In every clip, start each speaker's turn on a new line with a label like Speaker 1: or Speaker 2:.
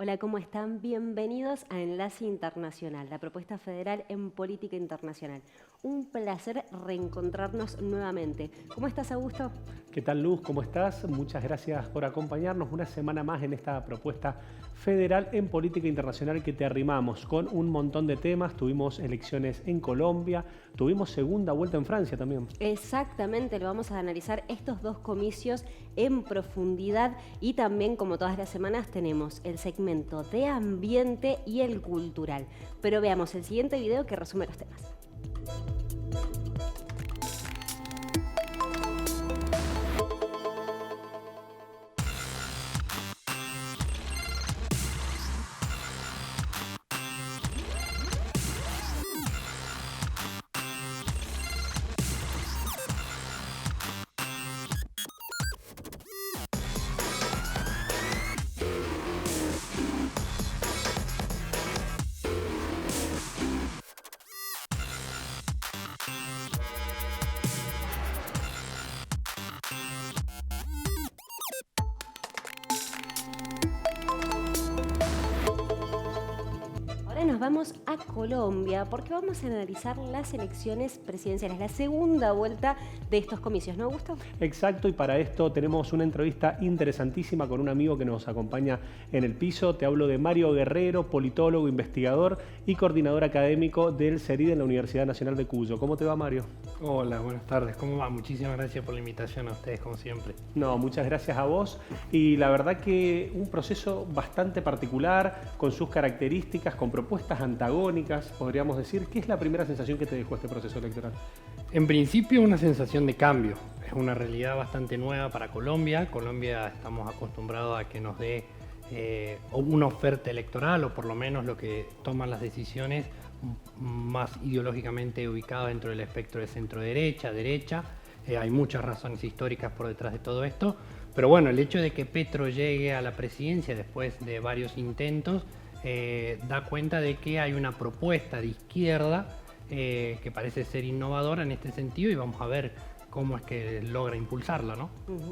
Speaker 1: Hola, ¿cómo están? Bienvenidos a Enlace Internacional, la propuesta federal en política internacional. Un placer reencontrarnos nuevamente. ¿Cómo estás, Augusto?
Speaker 2: ¿Qué tal, Luz? ¿Cómo estás? Muchas gracias por acompañarnos una semana más en esta propuesta federal en política internacional que te arrimamos con un montón de temas. Tuvimos elecciones en Colombia, tuvimos segunda vuelta en Francia también.
Speaker 1: Exactamente, lo vamos a analizar estos dos comicios en profundidad y también, como todas las semanas, tenemos el segmento de ambiente y el cultural. Pero veamos el siguiente video que resume los temas. Nos vamos a Colombia porque vamos a analizar las elecciones presidenciales, la segunda vuelta de estos comicios, ¿no, Augusto?
Speaker 2: Exacto, y para esto tenemos una entrevista interesantísima con un amigo que nos acompaña en el piso. Te hablo de Mario Guerrero, politólogo, investigador y coordinador académico del CERID en la Universidad Nacional de Cuyo. ¿Cómo te va, Mario?
Speaker 3: Hola, buenas tardes. ¿Cómo va? Muchísimas gracias por la invitación a ustedes, como siempre.
Speaker 2: No, muchas gracias a vos. Y la verdad que un proceso bastante particular, con sus características, con propuestas antagónicas, podríamos decir. ¿Qué es la primera sensación que te dejó este proceso electoral?
Speaker 3: En principio, una sensación de cambio. Es una realidad bastante nueva para Colombia. Colombia estamos acostumbrados a que nos dé una oferta electoral, o por lo menos lo que toman las decisiones más ideológicamente ubicadas dentro del espectro de centro-derecha, derecha. Hay muchas razones históricas por detrás de todo esto. Pero bueno, el hecho de que Petro llegue a la presidencia después de varios intentos da cuenta de que hay una propuesta de izquierda que parece ser innovadora en este sentido, y vamos a ver cómo es que logra impulsarla, ¿no?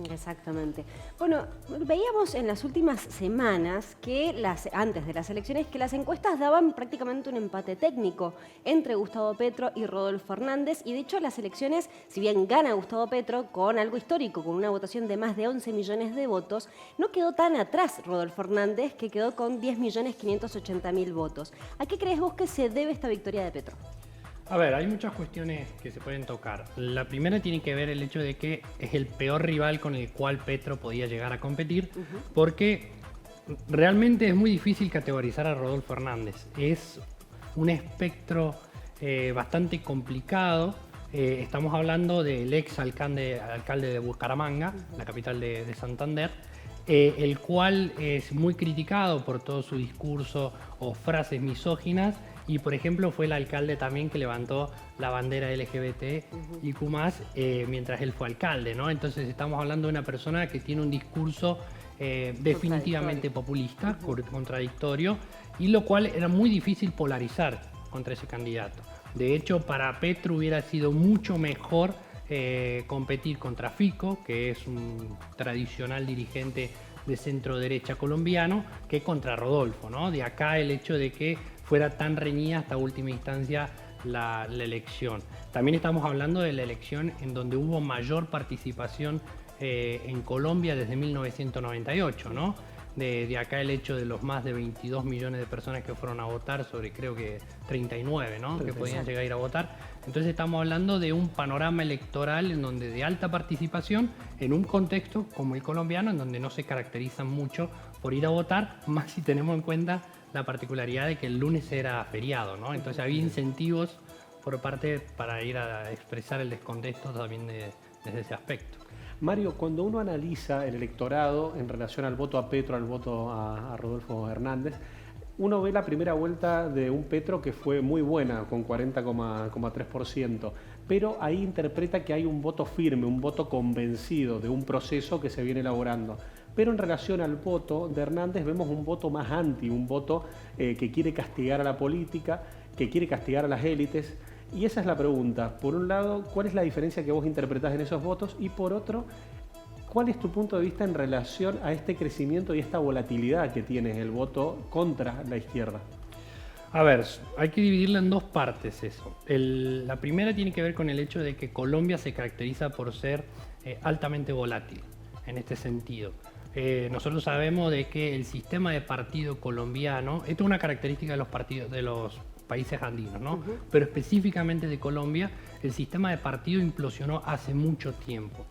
Speaker 1: Exactamente. Bueno, veíamos en las últimas semanas que antes de las elecciones que las encuestas daban prácticamente un empate técnico entre Gustavo Petro y Rodolfo Hernández, y de hecho las elecciones, si bien gana Gustavo Petro con algo histórico, con una votación de más de 11 millones de votos, no quedó tan atrás Rodolfo Hernández, que quedó con 10.580.000 votos. ¿A qué crees vos que se debe esta victoria de Petro?
Speaker 3: A ver, hay muchas cuestiones que se pueden tocar. La primera tiene que ver el hecho de que es el peor rival con el cual Petro podía llegar a competir, porque realmente es muy difícil categorizar a Rodolfo Hernández. Es un espectro bastante complicado. Estamos hablando del ex alcalde de Bucaramanga, la capital de Santander, el cual es muy criticado por todo su discurso o frases misóginas. Y, por ejemplo, fue el alcalde también que levantó la bandera LGBT y Q+, mientras él fue alcalde, ¿no? Entonces estamos hablando de una persona que tiene un discurso definitivamente populista, contradictorio, y lo cual era muy difícil polarizar contra ese candidato. De hecho, para Petro hubiera sido mucho mejor competir contra Fico, que es un tradicional dirigente de centro derecha colombiano, que contra Rodolfo, ¿no? De acá el hecho de que fuera tan reñida hasta última instancia la elección. También estamos hablando de la elección en donde hubo mayor participación en Colombia desde 1998, ¿no? De acá el hecho de los más de 22 millones de personas que fueron a votar sobre, creo que 39, ¿no? Que podían llegar a ir a votar. Entonces estamos hablando de un panorama electoral en donde de alta participación, en un contexto como el colombiano, en donde no se caracterizan mucho por ir a votar, más si tenemos en cuenta la particularidad de que el lunes era feriado, ¿no? Entonces había incentivos por parte para ir a expresar el descontento también desde ese aspecto.
Speaker 2: Mario, cuando uno analiza el electorado en relación al voto a Petro, al voto a Rodolfo Hernández, uno ve la primera vuelta de un Petro que fue muy buena, con 40,3%, pero ahí interpreta que hay un voto firme, un voto convencido de un proceso que se viene elaborando. Pero en relación al voto de Hernández vemos un voto más anti, un voto que quiere castigar a la política, que quiere castigar a las élites. Y esa es la pregunta. Por un lado, ¿cuál es la diferencia que vos interpretás en esos votos? Y por otro, ¿Cuál es tu punto de vista en relación a este crecimiento y esta volatilidad que tiene el voto contra la izquierda?
Speaker 3: A ver, hay que dividirla en dos partes eso. La primera tiene que ver con el hecho de que Colombia se caracteriza por ser altamente volátil en este sentido. Nosotros sabemos de que el sistema de partido colombiano, esto es una característica de los partidos de los países andinos, ¿no? Pero específicamente de Colombia, el sistema de partido implosionó hace mucho tiempo.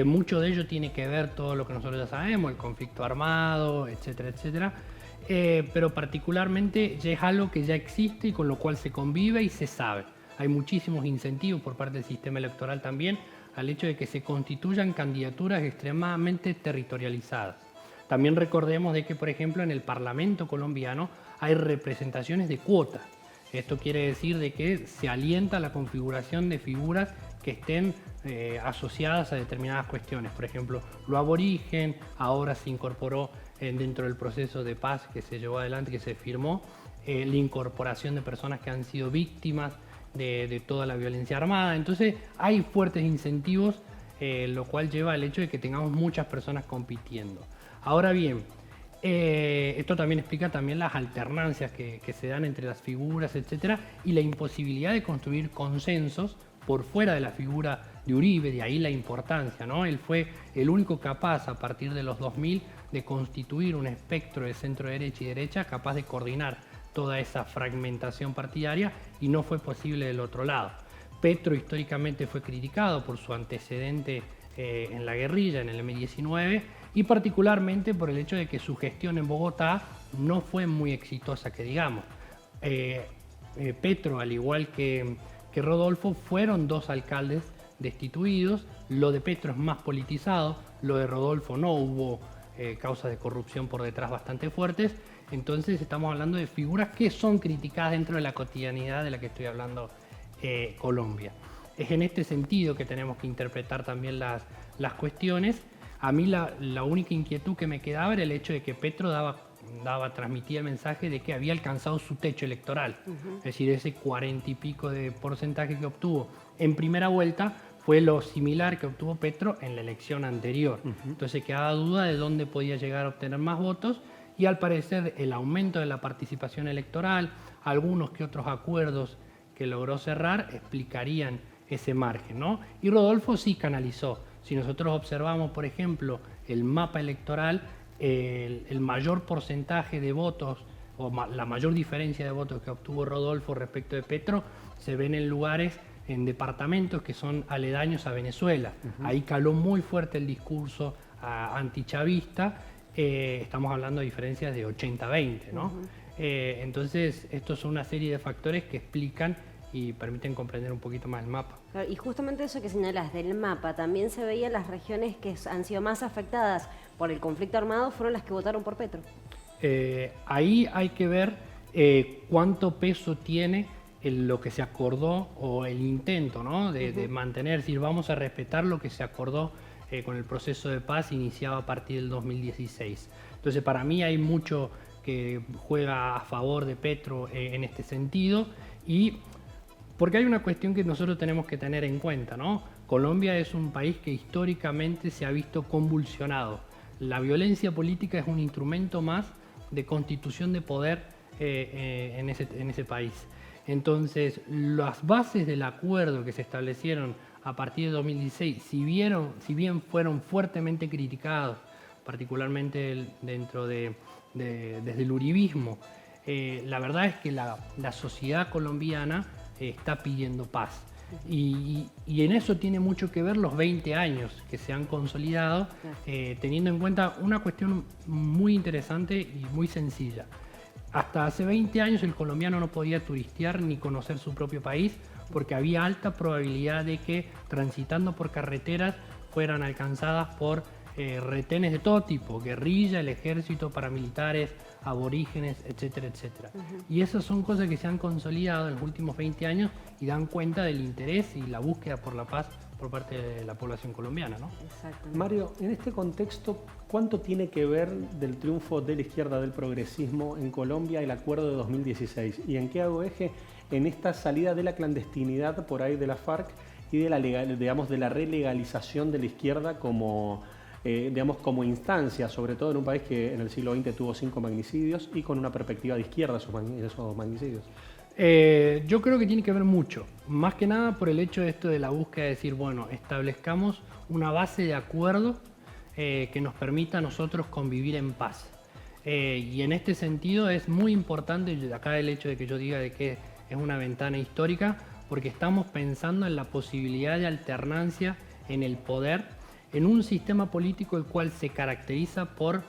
Speaker 3: Mucho de ello tiene que ver todo lo que nosotros ya sabemos, el conflicto armado, etcétera, etcétera. Pero particularmente ya es algo que ya existe y con lo cual se convive y se sabe. Hay muchísimos incentivos por parte del sistema electoral también al hecho de que se constituyan candidaturas extremadamente territorializadas. También recordemos de que, por ejemplo, en el Parlamento colombiano hay representaciones de cuota. Esto quiere decir de que se alienta la configuración de figuras que estén asociadas a determinadas cuestiones. Por ejemplo, lo aborigen, ahora se incorporó dentro del proceso de paz que se llevó adelante, que se firmó, la incorporación de personas que han sido víctimas de toda la violencia armada. Entonces hay fuertes incentivos, lo cual lleva al hecho de que tengamos muchas personas compitiendo. Ahora bien, esto también explica también las alternancias que se dan entre las figuras, etcétera, y la imposibilidad de construir consensos por fuera de la figura de Uribe, de ahí la importancia, ¿no? Él fue el único capaz a partir de los 2000 de constituir un espectro de centro-derecha y derecha capaz de coordinar toda esa fragmentación partidaria y no fue posible del otro lado. Petro históricamente fue criticado por su antecedente en la guerrilla, en el M-19, y particularmente por el hecho de que su gestión en Bogotá no fue muy exitosa, que digamos. Petro, al igual que Rodolfo, fueron dos alcaldes destituidos. Lo de Petro es más politizado, lo de Rodolfo no, hubo causas de corrupción por detrás bastante fuertes. Entonces estamos hablando de figuras que son criticadas dentro de la cotidianidad de la que estoy hablando Colombia. Es en este sentido que tenemos que interpretar también las cuestiones. A mí la única inquietud que me quedaba era el hecho de que Petro transmitía el mensaje de que había alcanzado su techo electoral. Es decir, ese 40 y pico de porcentaje que obtuvo en primera vuelta fue lo similar que obtuvo Petro en la elección anterior. Entonces quedaba duda de dónde podía llegar a obtener más votos y al parecer el aumento de la participación electoral, algunos que otros acuerdos que logró cerrar explicarían ese margen, ¿no? Y Rodolfo sí canalizó. Si nosotros observamos, por ejemplo, el mapa electoral, el mayor porcentaje de votos o la mayor diferencia de votos que obtuvo Rodolfo respecto de Petro se ven en lugares, en departamentos que son aledaños a Venezuela. Ahí caló muy fuerte el discurso antichavista. Estamos hablando de diferencias de 80-20, ¿no? Entonces, estos son una serie de factores que explican y permiten comprender un poquito más el mapa.
Speaker 1: Y justamente eso que señalas del mapa, también se veía las regiones que han sido más afectadas por el conflicto armado fueron las que votaron por Petro.
Speaker 3: Ahí hay que ver cuánto peso tiene lo que se acordó o el intento, ¿no? de mantener, es decir, vamos a respetar lo que se acordó con el proceso de paz iniciado a partir del 2016. Entonces, para mí hay mucho que juega a favor de Petro en este sentido, y porque hay una cuestión que nosotros tenemos que tener en cuenta, ¿no? Colombia es un país que históricamente se ha visto convulsionado. La violencia política es un instrumento más de constitución de poder en ese país. Entonces, las bases del acuerdo que se establecieron a partir de 2016, si bien fueron fuertemente criticados, particularmente desde el uribismo, la verdad es que la sociedad colombiana está pidiendo paz. Y en eso tiene mucho que ver los 20 años que se han consolidado, teniendo en cuenta una cuestión muy interesante y muy sencilla. Hasta hace 20 años el colombiano no podía turistear ni conocer su propio país porque había alta probabilidad de que transitando por carreteras fueran alcanzadas por retenes de todo tipo, guerrilla, el ejército, paramilitares, aborígenes, etcétera, etcétera. Y esas son cosas que se han consolidado en los últimos 20 años y dan cuenta del interés y la búsqueda por la paz por parte de la población colombiana, ¿no?
Speaker 1: Exactamente.
Speaker 2: Mario, en este contexto, ¿cuánto tiene que ver del triunfo de la izquierda del progresismo en Colombia el acuerdo de 2016? ¿Y en qué hago eje en esta salida de la clandestinidad por ahí de la FARC y de la relegalización de la izquierda como digamos, como instancia, sobre todo en un país que en el siglo XX tuvo 5 magnicidios y con una perspectiva de izquierda esos magnicidios?
Speaker 3: Yo creo que tiene que ver mucho, más que nada por el hecho de esto de la búsqueda de decir, bueno, establezcamos una base de acuerdo que nos permita a nosotros convivir en paz. Y en este sentido es muy importante acá el hecho de que yo diga de que es una ventana histórica, porque estamos pensando en la posibilidad de alternancia en el poder, en un sistema político el cual se caracteriza por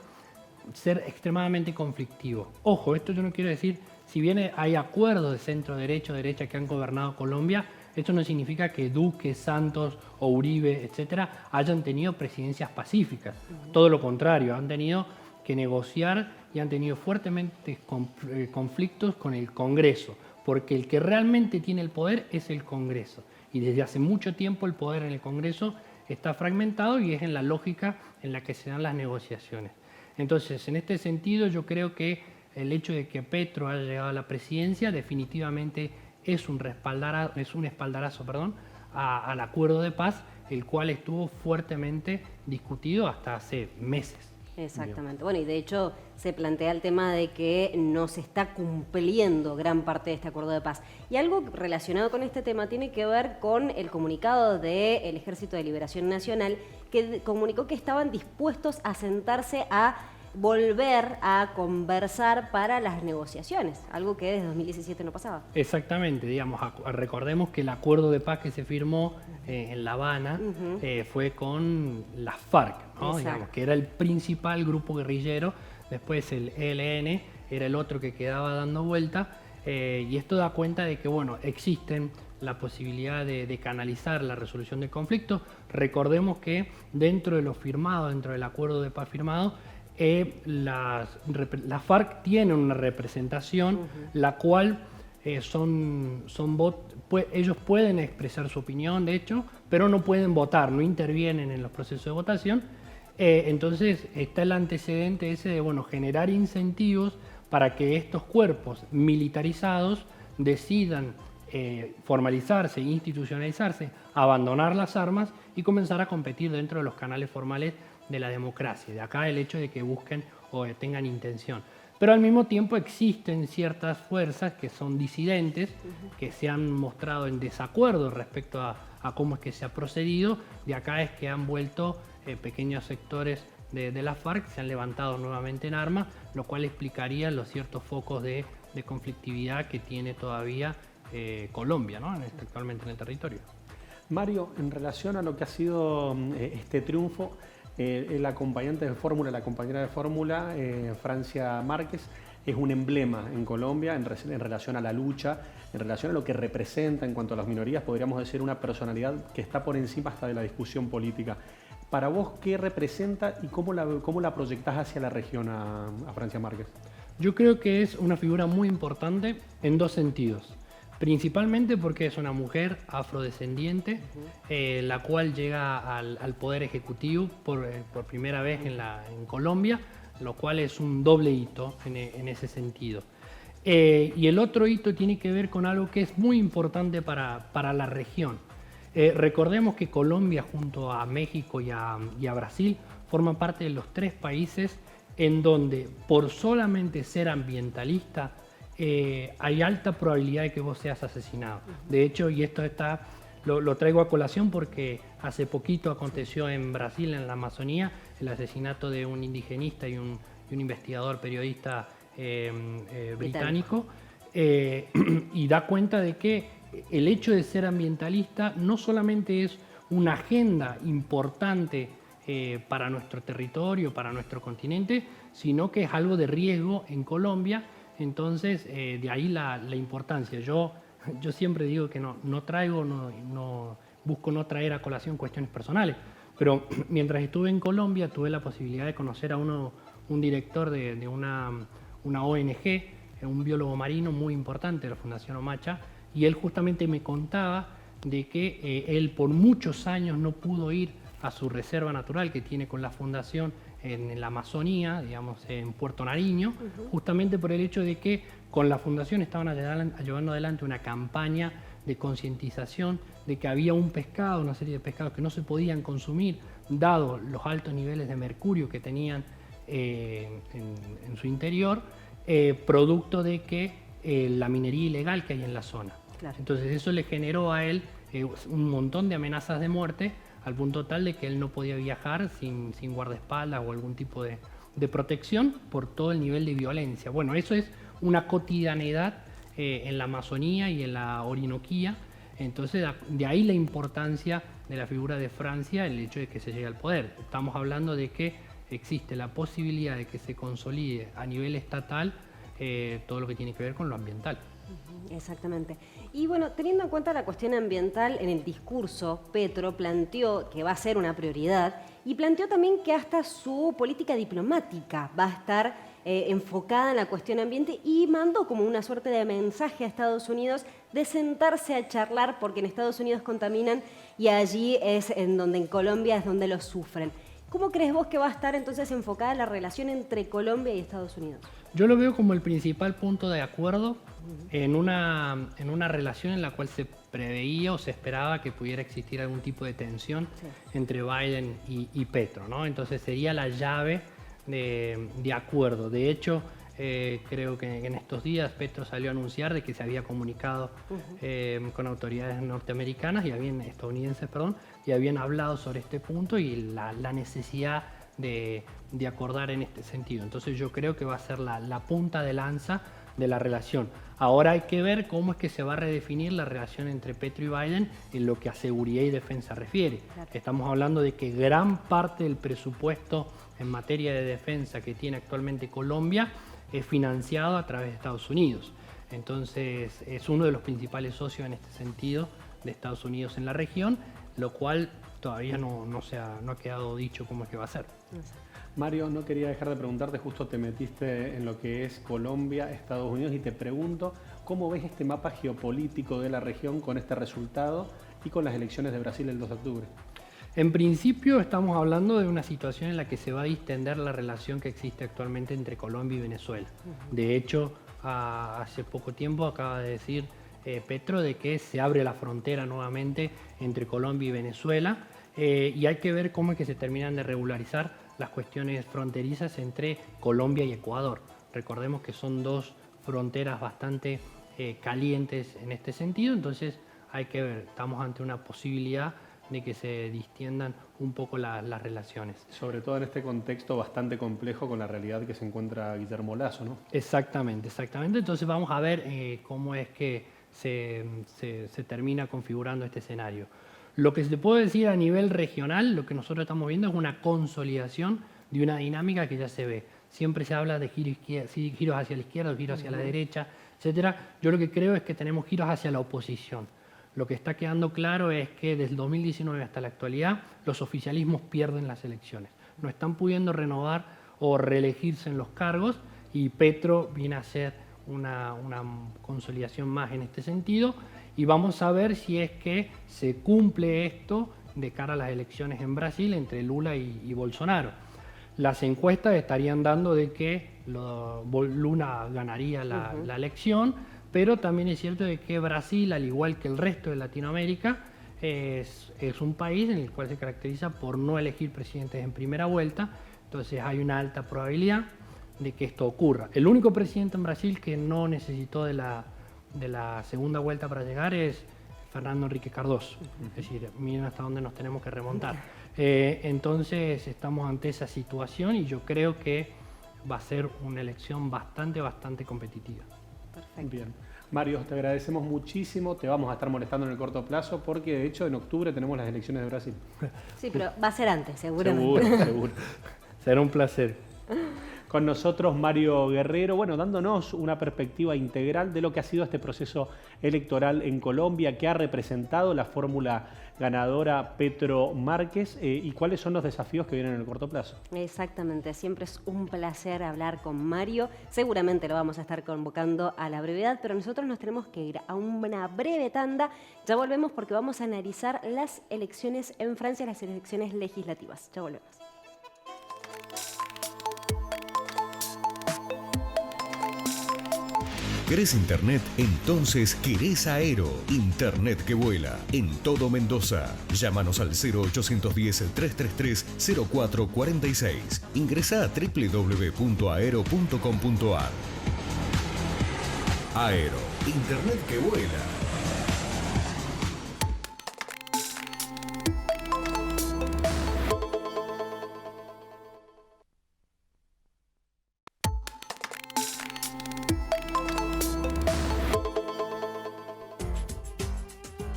Speaker 3: ser extremadamente conflictivo. Ojo, esto yo no quiero decir, si bien hay acuerdos de centro-derecha o derecha que han gobernado Colombia, esto no significa que Duque, Santos o Uribe, etcétera, hayan tenido presidencias pacíficas. Todo lo contrario, han tenido que negociar y han tenido fuertemente conflictos con el Congreso, porque el que realmente tiene el poder es el Congreso. Y desde hace mucho tiempo el poder en el Congreso está fragmentado y es en la lógica en la que se dan las negociaciones. Entonces, en este sentido, yo creo que el hecho de que Petro haya llegado a la presidencia definitivamente es un espaldarazo al acuerdo de paz, el cual estuvo fuertemente discutido hasta hace meses.
Speaker 1: Exactamente. Bueno, y de hecho se plantea el tema de que no se está cumpliendo gran parte de este acuerdo de paz. Y algo relacionado con este tema tiene que ver con el comunicado del Ejército de Liberación Nacional, que comunicó que estaban dispuestos a sentarse a volver a conversar para las negociaciones, algo que desde 2017 no pasaba.
Speaker 3: Exactamente, digamos, recordemos que el acuerdo de paz que se firmó en La Habana fue con las FARC, ¿no? Digamos, que era el principal grupo guerrillero, después el ELN era el otro que quedaba dando vuelta, y esto da cuenta de que, bueno, existen la posibilidad de canalizar la resolución del conflicto. Recordemos que dentro de lo firmado, dentro del acuerdo de paz firmado, las FARC tienen una representación, la cual ellos pueden expresar su opinión, de hecho, pero no pueden votar, no intervienen en los procesos de votación. Entonces está el antecedente ese de, bueno, generar incentivos para que estos cuerpos militarizados decidan formalizarse, institucionalizarse, abandonar las armas y comenzar a competir dentro de los canales formales de la democracia. De acá el hecho de que busquen o tengan intención. Pero al mismo tiempo existen ciertas fuerzas que son disidentes, que se han mostrado en desacuerdo respecto a cómo es que se ha procedido. De acá es que han vuelto pequeños sectores de la FARC, se han levantado nuevamente en armas, lo cual explicaría los ciertos focos de conflictividad que tiene todavía Colombia, ¿no? Actualmente en el territorio.
Speaker 2: Mario, en relación a lo que ha sido este triunfo, el acompañante de fórmula, la compañera de fórmula, Francia Márquez, es un emblema en Colombia en relación a la lucha, en relación a lo que representa en cuanto a las minorías, podríamos decir una personalidad que está por encima hasta de la discusión política. Para vos, ¿qué representa y cómo la proyectás hacia la región a Francia Márquez?
Speaker 3: Yo creo que es una figura muy importante en dos sentidos. Principalmente porque es una mujer afrodescendiente, la cual llega al Poder Ejecutivo por primera vez en Colombia, lo cual es un doble hito en ese sentido. Y el otro hito tiene que ver con algo que es muy importante para la región. Recordemos que Colombia junto a México y a Brasil forman parte de los 3 países en donde por solamente ser ambientalista hay alta probabilidad de que vos seas asesinado. De hecho, y esto lo traigo a colación porque hace poquito aconteció en Brasil, en la Amazonía, el asesinato de un indigenista y un investigador periodista británico, y da cuenta de que el hecho de ser ambientalista no solamente es una agenda importante para nuestro territorio, para nuestro continente, sino que es algo de riesgo en Colombia. Entonces, de ahí la importancia. Yo siempre digo que no busco no traer a colación cuestiones personales, pero mientras estuve en Colombia tuve la posibilidad de conocer a un director de una ONG, un biólogo marino muy importante de la Fundación Omacha, y él justamente me contaba de que él por muchos años no pudo ir a su reserva natural que tiene con la Fundación en la Amazonía, digamos, en Puerto Nariño, justamente por el hecho de que con la Fundación estaban llevando adelante una campaña de concientización de que había un pescado, una serie de pescados que no se podían consumir, dado los altos niveles de mercurio que tenían en su interior, producto de que la minería ilegal que hay en la zona.
Speaker 1: Claro.
Speaker 3: Entonces eso le generó a él un montón de amenazas de muerte, al punto tal de que él no podía viajar sin guardaespaldas o algún tipo de protección por todo el nivel de violencia. Bueno, eso es una cotidianidad en la Amazonía y en la Orinoquía. Entonces, de ahí la importancia de la figura de Francia, el hecho de que se llegue al poder. Estamos hablando de que existe la posibilidad de que se consolide a nivel estatal todo lo que tiene que ver con lo ambiental.
Speaker 1: Exactamente. Y bueno, teniendo en cuenta la cuestión ambiental, en el discurso, Petro planteó que va a ser una prioridad y planteó también que hasta su política diplomática va a estar enfocada en la cuestión ambiente y mandó como una suerte de mensaje a Estados Unidos de sentarse a charlar porque en Estados Unidos contaminan y allí es en donde en Colombia es donde lo sufren. ¿Cómo crees vos que va a estar entonces enfocada la relación entre Colombia y Estados Unidos?
Speaker 3: Yo lo veo como el principal punto de acuerdo en una relación en la cual se preveía o se esperaba que pudiera existir algún tipo de tensión entre Biden y Petro, ¿no? Entonces sería la llave de acuerdo. De hecho, creo que en estos días Petro salió a anunciar de que se había comunicado con autoridades norteamericanas y estadounidenses, y habían hablado sobre este punto y la necesidad de acordar en este sentido. Entonces yo creo que va a ser la punta de lanza de la relación. Ahora hay que ver cómo es que se va a redefinir la relación entre Petro y Biden en lo que a seguridad y defensa refiere. Claro. Estamos hablando de que gran parte del presupuesto en materia de defensa que tiene actualmente Colombia es financiado a través de Estados Unidos. Entonces es uno de los principales socios en este sentido de Estados Unidos en la región, lo cual todavía no ha quedado dicho cómo es que va a ser.
Speaker 2: Mario, no quería dejar de preguntarte, justo te metiste en lo que es Colombia, Estados Unidos, y te pregunto, ¿cómo ves este mapa geopolítico de la región con este resultado y con las elecciones de Brasil el 2 de octubre?
Speaker 3: En principio estamos hablando de una situación en la que se va a distender la relación que existe actualmente entre Colombia y Venezuela. De hecho, hace poco tiempo acaba de decir Petro de que se abre la frontera nuevamente entre Colombia y Venezuela y hay que ver cómo es que se terminan de regularizar las cuestiones fronterizas entre Colombia y Ecuador. Recordemos que son dos fronteras bastante calientes en este sentido, entonces hay que ver, estamos ante una posibilidad de que se distiendan un poco las relaciones.
Speaker 2: Sobre todo en este contexto bastante complejo con la realidad que se encuentra Guillermo Lasso, ¿no?
Speaker 3: Exactamente. Entonces vamos a ver cómo es que se termina configurando este escenario. Lo que se puede decir a nivel regional, lo que nosotros estamos viendo es una consolidación de una dinámica que ya se ve. Siempre se habla de giros hacia la izquierda, giros hacia la derecha, etc. Yo lo que creo es que tenemos giros hacia la oposición. Lo que está quedando claro es que desde el 2019 hasta la actualidad los oficialismos pierden las elecciones. No están pudiendo renovar o reelegirse en los cargos y Petro viene a ser una consolidación más en este sentido y vamos a ver si es que se cumple esto de cara a las elecciones en Brasil entre Lula y Bolsonaro. Las encuestas estarían dando de que Lula ganaría la elección, pero también es cierto de que Brasil, al igual que el resto de Latinoamérica, es un país en el cual se caracteriza por no elegir presidentes en primera vuelta, entonces hay una alta probabilidad de que esto ocurra. El único presidente en Brasil que no necesitó de la segunda vuelta para llegar es Fernando Henrique Cardoso. Es decir, miren hasta dónde nos tenemos que remontar. Entonces estamos ante esa situación y yo creo que va a ser una elección bastante competitiva.
Speaker 1: Perfecto.
Speaker 2: Bien. Mario, te agradecemos muchísimo, te vamos a estar molestando en el corto plazo porque de hecho en octubre tenemos las elecciones de Brasil.
Speaker 1: Sí, pero va a ser antes, seguramente.
Speaker 2: Seguro.
Speaker 3: Será un placer.
Speaker 2: Con nosotros Mario Guerrero, bueno, dándonos una perspectiva integral de lo que ha sido este proceso electoral en Colombia, que ha representado la fórmula ganadora Petro Márquez y cuáles son los desafíos que vienen en el corto plazo.
Speaker 1: Exactamente, siempre es un placer hablar con Mario. Seguramente lo vamos a estar convocando a la brevedad, pero nosotros nos tenemos que ir a una breve tanda. Ya volvemos porque vamos a analizar las elecciones en Francia, las elecciones legislativas. Ya volvemos.
Speaker 4: ¿Querés internet? Entonces querés Aero. Internet que vuela en todo Mendoza. Llámanos al 0810-333-0446. Ingresá a www.aero.com.ar. Aero. Internet que vuela.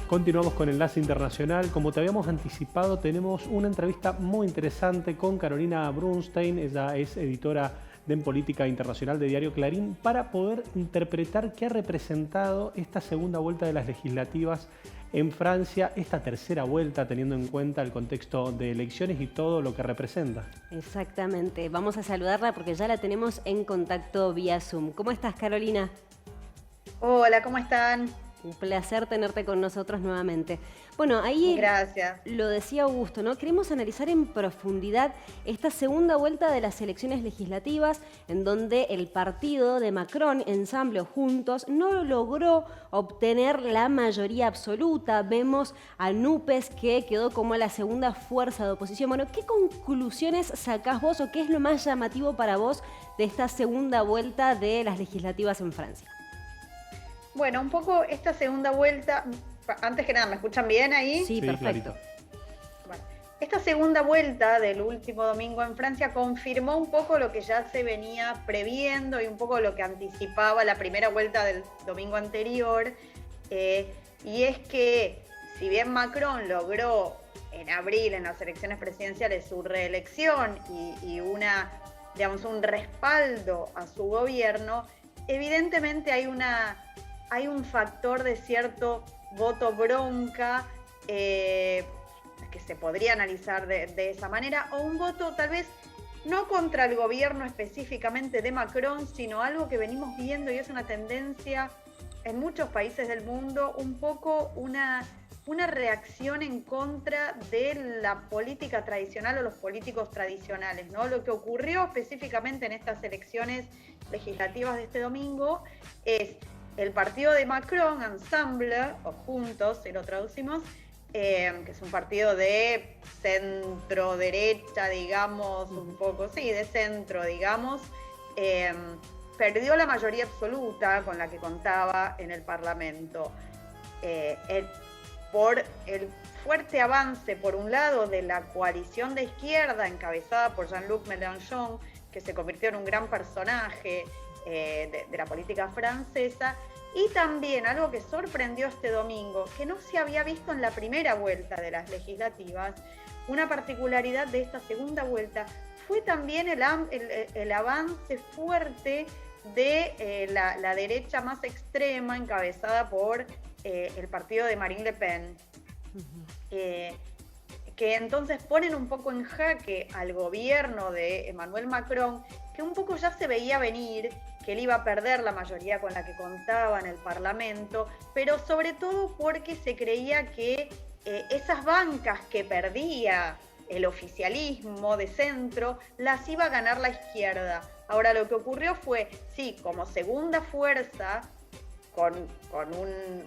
Speaker 2: Continuamos con Enlace Internacional. Como te habíamos anticipado, tenemos una entrevista muy interesante con Carolina Brunstein. Ella es editora de En Política Internacional de Diario Clarín, para poder interpretar qué ha representado esta segunda vuelta de las legislativas en Francia, esta tercera vuelta, teniendo en cuenta el contexto de elecciones y todo lo que representa.
Speaker 1: Exactamente. Vamos a saludarla porque ya la tenemos en contacto vía Zoom. ¿Cómo estás, Carolina?
Speaker 5: Hola, ¿cómo están?
Speaker 1: Un placer tenerte con nosotros nuevamente. Bueno, ahí
Speaker 5: Gracias.
Speaker 1: Lo decía Augusto, ¿no? Queremos analizar en profundidad esta segunda vuelta de las elecciones legislativas, en donde el partido de Macron, Ensemble o Juntos, no logró obtener la mayoría absoluta. Vemos a NUPES, que quedó como la segunda fuerza de oposición. Bueno, ¿qué conclusiones sacás vos o qué es lo más llamativo para vos de esta segunda vuelta de las legislativas en Francia?
Speaker 5: Bueno, un poco esta segunda vuelta, antes que nada, ¿me escuchan bien ahí?
Speaker 1: Sí, perfecto.
Speaker 5: Bueno, esta segunda vuelta del último domingo en Francia confirmó un poco lo que ya se venía previendo y un poco lo que anticipaba la primera vuelta del domingo anterior, y es que si bien Macron logró en abril en las elecciones presidenciales su reelección y digamos, un respaldo a su gobierno, evidentemente hay un factor de cierto voto bronca que se podría analizar de esa manera, o un voto tal vez no contra el gobierno específicamente de Macron, sino algo que venimos viendo y es una tendencia en muchos países del mundo, un poco una reacción en contra de la política tradicional o los políticos tradicionales, ¿no? Lo que ocurrió específicamente en estas elecciones legislativas de este domingo es el partido de Macron, Ensemble, o Juntos, si lo traducimos, que es un partido de centro-derecha, digamos, un poco, sí, de centro, digamos, perdió la mayoría absoluta con la que contaba en el Parlamento. Por el fuerte avance, por un lado, de la coalición de izquierda encabezada por Jean-Luc Mélenchon, que se convirtió en un gran personaje de la política francesa, y también algo que sorprendió este domingo, que no se había visto en la primera vuelta de las legislativas, una particularidad de esta segunda vuelta, fue también el avance fuerte de la derecha más extrema, encabezada por el partido de Marine Le Pen, que entonces ponen un poco en jaque al gobierno de Emmanuel Macron, que un poco ya se veía venir, que él iba a perder la mayoría con la que contaba en el Parlamento, pero sobre todo porque se creía que esas bancas que perdía el oficialismo de centro, las iba a ganar la izquierda. Ahora, lo que ocurrió fue, sí, como segunda fuerza, con un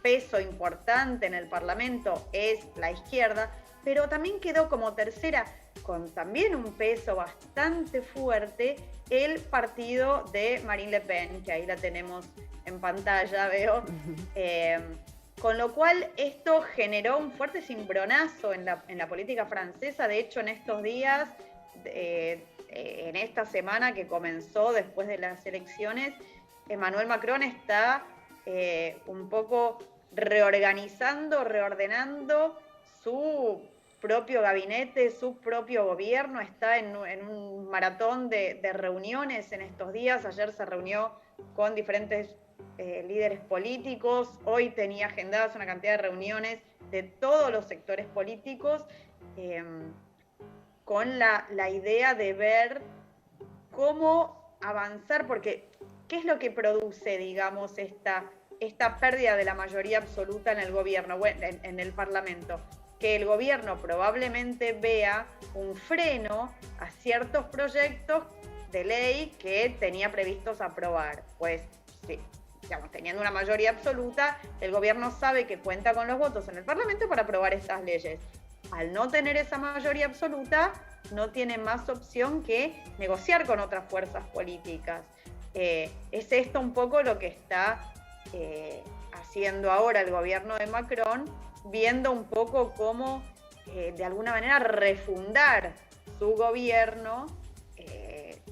Speaker 5: peso importante en el Parlamento, es la izquierda, pero también quedó como tercera, con también un peso bastante fuerte, el partido de Marine Le Pen, que ahí la tenemos en pantalla, veo. Con lo cual esto generó un fuerte cimbronazo en la política francesa. De hecho, en estos días, en esta semana que comenzó después de las elecciones, Emmanuel Macron está un poco reordenando su propio gabinete, su propio gobierno. Está en un maratón de reuniones en estos días. Ayer se reunió con diferentes líderes políticos. Hoy tenía agendadas una cantidad de reuniones de todos los sectores políticos, con la idea de ver cómo avanzar, porque ¿qué es lo que produce, digamos, esta pérdida de la mayoría absoluta en el gobierno, en el Parlamento? Que el gobierno probablemente vea un freno a ciertos proyectos de ley que tenía previstos aprobar. Pues sí, digamos, teniendo una mayoría absoluta, el gobierno sabe que cuenta con los votos en el Parlamento para aprobar estas leyes. Al no tener esa mayoría absoluta, no tiene más opción que negociar con otras fuerzas políticas. Es esto un poco lo que está haciendo ahora el gobierno de Macron, viendo un poco cómo, de alguna manera, refundar su gobierno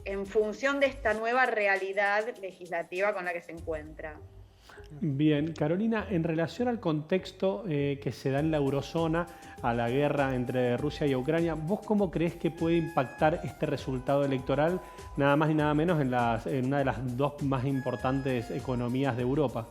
Speaker 5: en función de esta nueva realidad legislativa con la que se encuentra.
Speaker 2: Bien, Carolina, en relación al contexto que se da en la eurozona, a la guerra entre Rusia y Ucrania, ¿vos cómo crees que puede impactar este resultado electoral, nada más y nada menos, en una de las dos más importantes economías de Europa?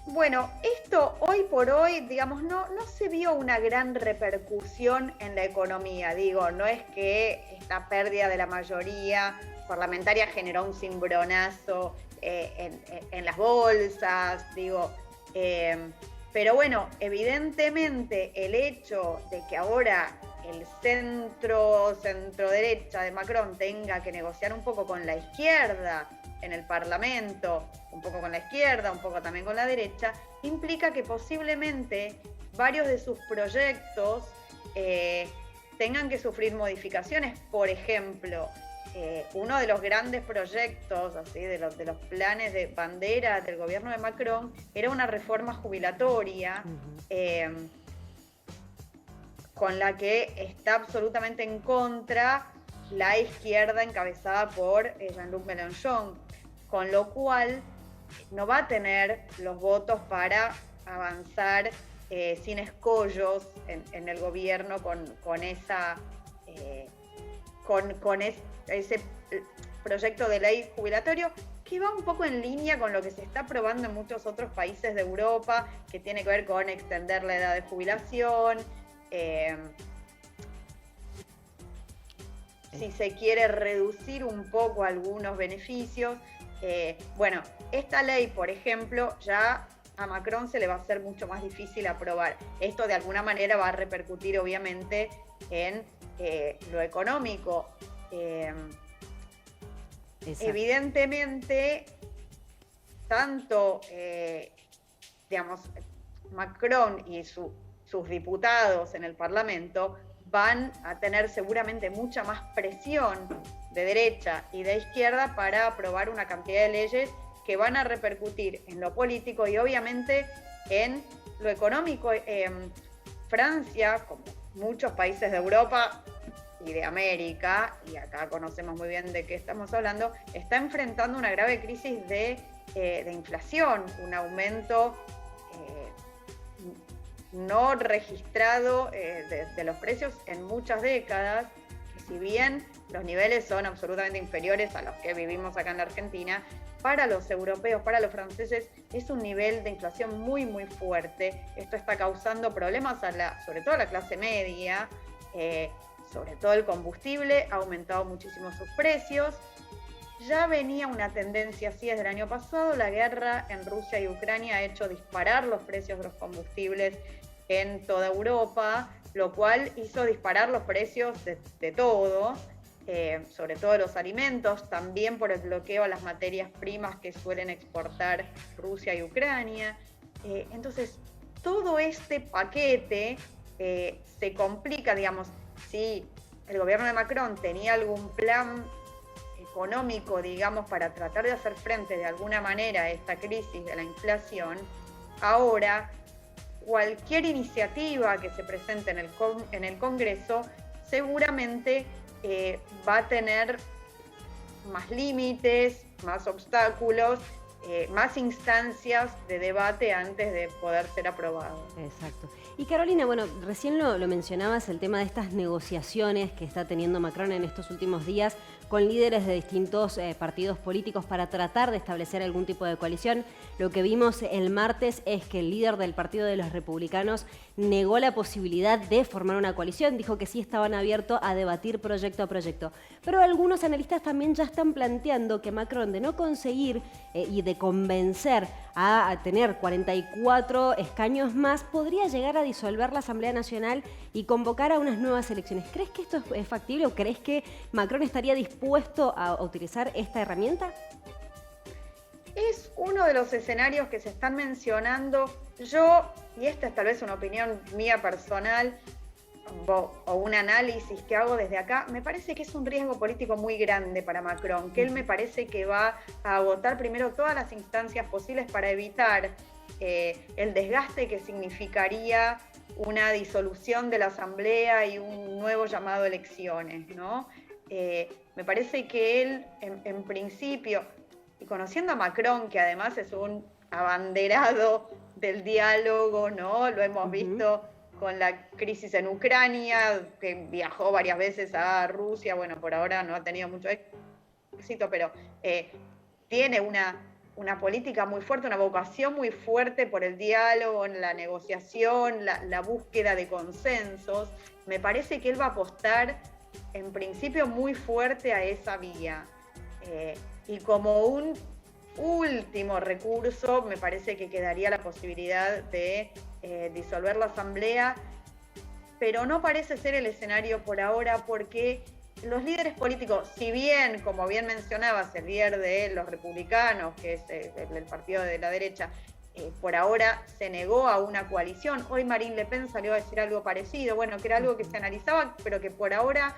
Speaker 5: Bueno, esto hoy por hoy, digamos, no se vio una gran repercusión en la economía. Digo, no es que esta pérdida de la mayoría parlamentaria generó un cimbronazo en las bolsas, digo. Pero bueno, evidentemente el hecho de que ahora el centro-derecha de Macron tenga que negociar un poco con la izquierda en el Parlamento, un poco con la izquierda, un poco también con la derecha, implica que posiblemente varios de sus proyectos tengan que sufrir modificaciones. Por ejemplo, uno de los grandes proyectos, así, de los planes de bandera del gobierno de Macron, era una reforma jubilatoria con la que está absolutamente en contra la izquierda encabezada por Jean-Luc Mélenchon, con lo cual no va a tener los votos para avanzar sin escollos en el gobierno con ese proyecto de ley jubilatorio, que va un poco en línea con lo que se está aprobando en muchos otros países de Europa, que tiene que ver con extender la edad de jubilación, si se quiere reducir un poco algunos beneficios. Bueno, esta ley, por ejemplo, ya a Macron se le va a hacer mucho más difícil aprobar. Esto de alguna manera va a repercutir obviamente en lo económico. Evidentemente, tanto digamos, Macron y sus diputados en el Parlamento van a tener seguramente mucha más presión de derecha y de izquierda para aprobar una cantidad de leyes que van a repercutir en lo político y obviamente en lo económico. Francia, como muchos países de Europa y de América, y acá conocemos muy bien de qué estamos hablando, está enfrentando una grave crisis de inflación, un aumento no registrado de los precios en muchas décadas, que si bien los niveles son absolutamente inferiores a los que vivimos acá en la Argentina, para los europeos, para los franceses, es un nivel de inflación muy, muy fuerte. Esto está causando problemas sobre todo a la clase media, sobre todo el combustible ha aumentado muchísimo sus precios. Ya venía una tendencia así desde el año pasado. La guerra en Rusia y Ucrania ha hecho disparar los precios de los combustibles en toda Europa, lo cual hizo disparar los precios de todo, sobre todo de los alimentos, también por el bloqueo a las materias primas que suelen exportar Rusia y Ucrania. Entonces, todo este paquete se complica, digamos, si el gobierno de Macron tenía algún plan económico, digamos, para tratar de hacer frente de alguna manera a esta crisis de la inflación, ahora cualquier iniciativa que se presente en el Congreso seguramente va a tener más límites, más obstáculos, más instancias de debate antes de poder ser aprobado.
Speaker 1: Exacto. Y Carolina, bueno, recién lo mencionabas, el tema de estas negociaciones que está teniendo Macron en estos últimos días con líderes de distintos partidos políticos para tratar de establecer algún tipo de coalición. Lo que vimos el martes es que el líder del Partido de los Republicanos negó la posibilidad de formar una coalición, dijo que sí estaban abiertos a debatir proyecto a proyecto. Pero algunos analistas también ya están planteando que Macron, de no conseguir y de convencer a tener 44 escaños más, podría llegar a disolver la Asamblea Nacional y convocar a unas nuevas elecciones. ¿Crees que esto es factible o crees que Macron estaría dispuesto dispuesto a utilizar esta herramienta?
Speaker 5: Es uno de los escenarios que se están mencionando. Yo, y esta es tal vez una opinión mía personal o un análisis que hago desde acá, me parece que es un riesgo político muy grande para Macron, que él me parece que va a agotar primero todas las instancias posibles para evitar el desgaste que significaría una disolución de la Asamblea y un nuevo llamado a elecciones, ¿no? Me parece que él, en principio, y conociendo a Macron, que además es un abanderado del diálogo, ¿no? Lo hemos visto con la crisis en Ucrania, que viajó varias veces a Rusia, bueno, por ahora no ha tenido mucho éxito, pero tiene una política muy fuerte, una vocación muy fuerte por el diálogo, la negociación, la búsqueda de consensos. Me parece que él va a apostar, en principio, muy fuerte a esa vía. Y como un último recurso, me parece que quedaría la posibilidad de disolver la Asamblea, pero no parece ser el escenario por ahora, porque los líderes políticos, si bien, como bien mencionabas, el líder de los republicanos, que es el partido de la derecha, por ahora se negó a una coalición. Hoy Marine Le Pen salió a decir algo parecido, bueno, que era algo que se analizaba, pero que por ahora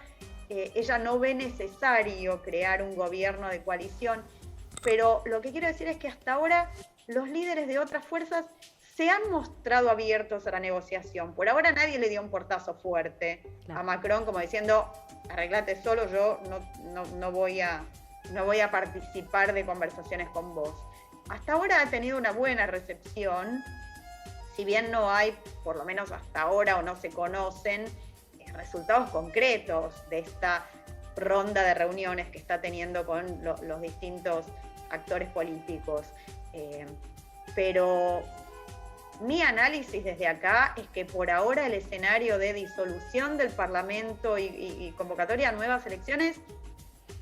Speaker 5: ella no ve necesario crear un gobierno de coalición. Pero lo que quiero decir es que hasta ahora los líderes de otras fuerzas se han mostrado abiertos a la negociación. Por ahora nadie le dio un portazo fuerte a Macron, como diciendo, arreglate solo, yo no voy a participar de conversaciones con vos. Hasta ahora ha tenido una buena recepción, si bien no hay, por lo menos hasta ahora, o no se conocen resultados concretos de esta ronda de reuniones que está teniendo con los distintos actores políticos. Pero mi análisis desde acá es que por ahora el escenario de disolución del Parlamento y convocatoria a nuevas elecciones,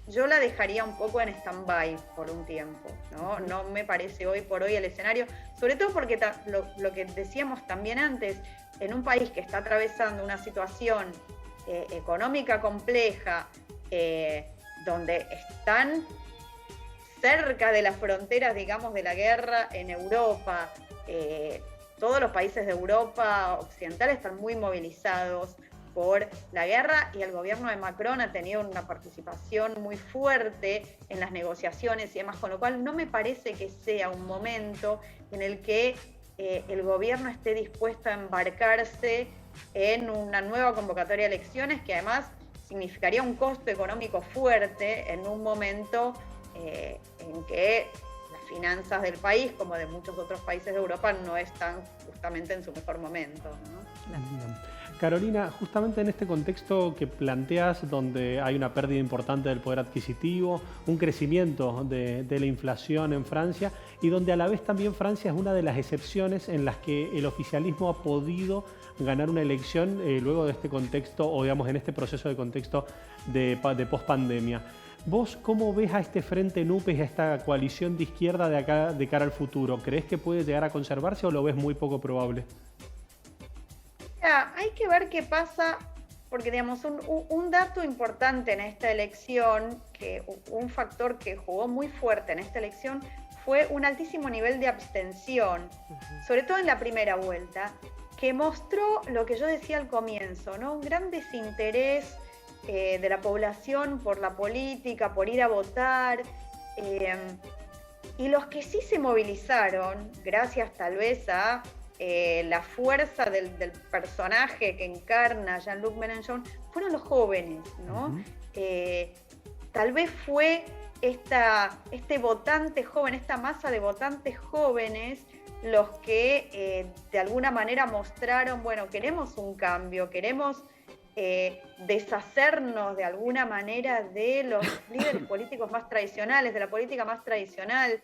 Speaker 5: yo la dejaría un poco en stand-by por un tiempo, ¿no? No me parece hoy por hoy el escenario, sobre todo porque lo que decíamos también antes, en un país que está atravesando una situación económica compleja, donde están cerca de las fronteras, digamos, de la guerra en Europa, todos los países de Europa occidental están muy movilizados por la guerra y el gobierno de Macron ha tenido una participación muy fuerte en las negociaciones y demás, con lo cual no me parece que sea un momento en el que el gobierno esté dispuesto a embarcarse en una nueva convocatoria de elecciones, que además significaría un costo económico fuerte en un momento en que las finanzas del país, como de muchos otros países de Europa, no están justamente en su mejor momento, ¿no?
Speaker 2: Carolina, justamente en este contexto que planteas, donde hay una pérdida importante del poder adquisitivo, un crecimiento de la inflación en Francia, y donde a la vez también Francia es una de las excepciones en las que el oficialismo ha podido ganar una elección luego de este contexto, o digamos en este proceso de contexto de pospandemia. ¿Vos cómo ves a este Frente NUPES, a esta coalición de izquierda de cara al futuro? ¿Crees que puede llegar a conservarse o lo ves muy poco probable?
Speaker 5: Hay que ver qué pasa, porque digamos, un dato importante en esta elección, un factor que jugó muy fuerte en esta elección, fue un altísimo nivel de abstención, sobre todo en la primera vuelta, que mostró lo que yo decía al comienzo, ¿no? Un gran desinterés de la población por la política, por ir a votar, y los que sí se movilizaron, gracias tal vez a la fuerza del personaje que encarna Jean-Luc Mélenchon, fueron los jóvenes, ¿no? Tal vez fue este votante joven, esta masa de votantes jóvenes, los que de alguna manera mostraron, bueno, queremos un cambio, queremos deshacernos de alguna manera de los líderes políticos más tradicionales, de la política más tradicional.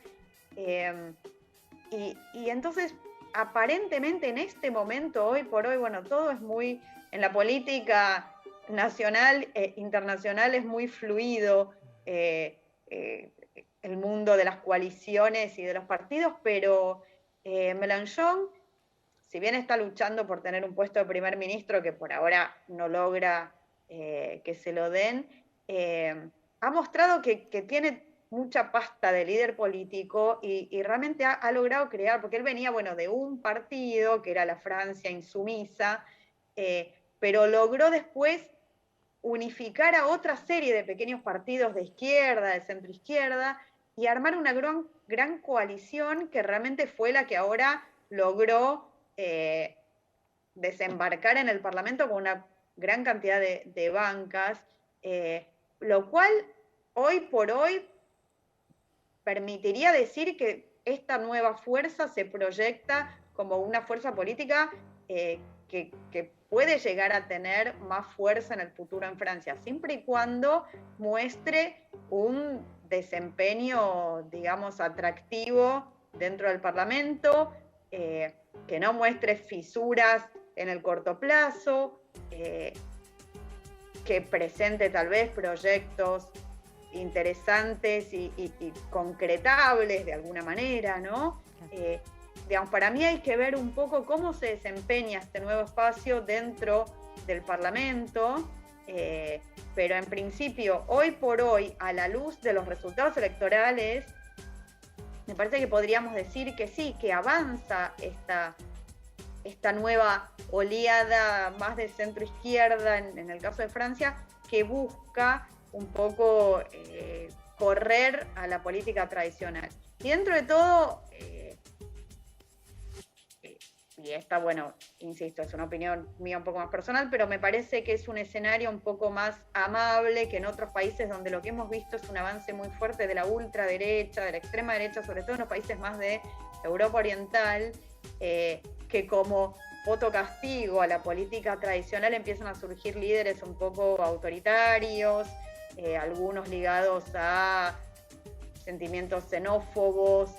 Speaker 5: Y entonces, aparentemente en este momento, hoy por hoy, bueno, todo es muy, en la política nacional e internacional es muy fluido, el mundo de las coaliciones y de los partidos, pero Mélenchon, si bien está luchando por tener un puesto de primer ministro, que por ahora no logra que se lo den, ha mostrado que tiene mucha pasta de líder político y realmente ha logrado crear, porque él venía, bueno, de un partido que era la Francia insumisa, pero logró después unificar a otra serie de pequeños partidos de izquierda, de centroizquierda, y armar una gran coalición que realmente fue la que ahora logró desembarcar en el Parlamento con una gran cantidad de bancas, lo cual hoy por hoy permitiría decir que esta nueva fuerza se proyecta como una fuerza política que puede llegar a tener más fuerza en el futuro en Francia, siempre y cuando muestre un desempeño, digamos, atractivo dentro del Parlamento, que no muestre fisuras en el corto plazo, que presente tal vez proyectos interesantes y concretables de alguna manera, ¿no? Digamos, para mí hay que ver un poco cómo se desempeña este nuevo espacio dentro del Parlamento, pero en principio, hoy por hoy, a la luz de los resultados electorales, me parece que podríamos decir que sí, que avanza esta nueva oleada más de centro-izquierda, en el caso de Francia, que busca un poco correr a la política tradicional. Y dentro de todo, y esta, bueno, insisto, es una opinión mía un poco más personal, pero me parece que es un escenario un poco más amable que en otros países donde lo que hemos visto es un avance muy fuerte de la ultraderecha, de la extrema derecha, sobre todo en los países más de Europa Oriental, que como voto castigo a la política tradicional empiezan a surgir líderes un poco autoritarios, algunos ligados a sentimientos xenófobos,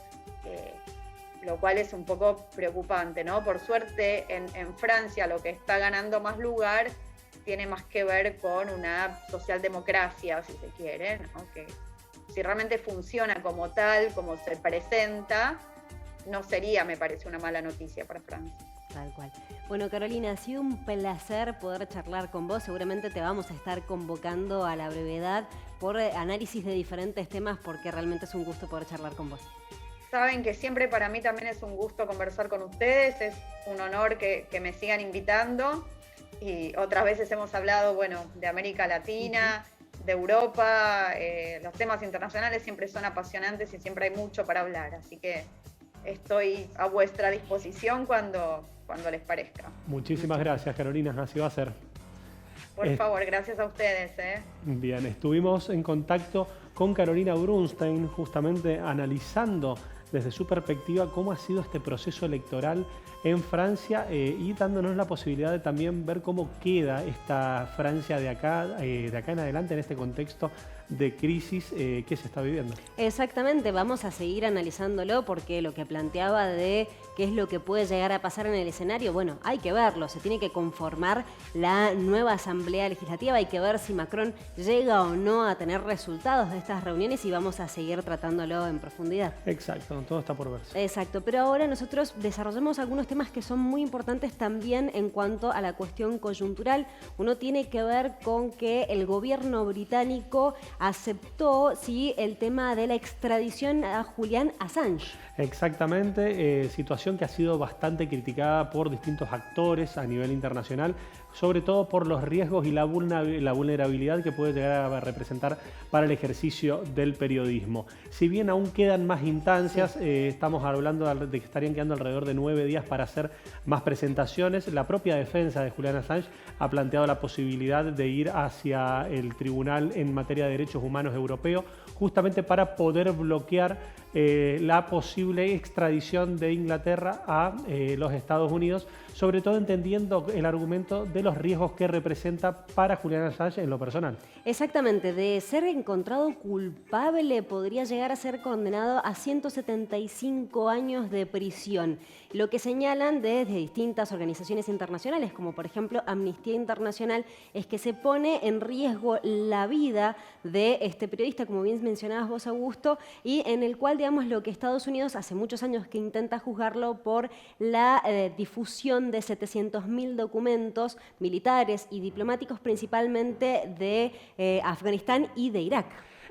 Speaker 5: lo cual es un poco preocupante, ¿no? Por suerte, en Francia lo que está ganando más lugar tiene más que ver con una socialdemocracia, si se quiere, ¿no? Que si realmente funciona como tal, como se presenta, no sería, me parece, una mala noticia para Francia.
Speaker 1: Tal cual. Bueno, Carolina, ha sido un placer poder charlar con vos. Seguramente te vamos a estar convocando a la brevedad por análisis de diferentes temas, porque realmente es un gusto poder charlar con vos.
Speaker 5: Saben que siempre para mí también es un gusto conversar con ustedes, es un honor que me sigan invitando, y otras veces hemos hablado, bueno, de América Latina, de Europa, los temas internacionales siempre son apasionantes y siempre hay mucho para hablar, así que estoy a vuestra disposición cuando les parezca.
Speaker 2: Muchísimas gracias, Carolina, así va a ser.
Speaker 5: Por favor, gracias a ustedes.
Speaker 2: Bien, estuvimos en contacto con Carolina Brunstein, justamente analizando desde su perspectiva cómo ha sido este proceso electoral en Francia y dándonos la posibilidad de también ver cómo queda esta Francia de acá en adelante en este contexto de crisis que se está viviendo.
Speaker 1: Exactamente, vamos a seguir analizándolo porque lo que planteaba de qué es lo que puede llegar a pasar en el escenario, bueno, hay que verlo, se tiene que conformar la nueva Asamblea Legislativa, hay que ver si Macron llega o no a tener resultados de estas reuniones y vamos a seguir tratándolo en profundidad.
Speaker 2: Exacto, todo está por verse.
Speaker 1: Exacto, pero ahora nosotros desarrollamos algunos temas que son muy importantes también en cuanto a la cuestión coyuntural. Uno tiene que ver con que el gobierno británico aceptó el tema de la extradición a Julian Assange.
Speaker 2: Exactamente, situación que ha sido bastante criticada por distintos actores a nivel internacional, sobre todo por los riesgos y la vulnerabilidad que puede llegar a representar para el ejercicio del periodismo. Si bien aún quedan más instancias, estamos hablando de que estarían quedando alrededor de 9 días para hacer más presentaciones. La propia defensa de Julian Assange ha planteado la posibilidad de ir hacia el Tribunal en materia de derechos humanos europeo, justamente para poder bloquear la posible extradición de Inglaterra a los Estados Unidos, sobre todo entendiendo el argumento de los riesgos que representa para Julian Assange en lo personal.
Speaker 1: Exactamente, de ser encontrado culpable podría llegar a ser condenado a 175 años de prisión. Lo que señalan desde distintas organizaciones internacionales, como por ejemplo Amnistía Internacional, es que se pone en riesgo la vida de este periodista, como bien mencionabas vos, Augusto, y en el cual digamos, lo que Estados Unidos hace muchos años que intenta juzgarlo por la difusión de 700.000 documentos militares y diplomáticos, principalmente de Afganistán y de Irak.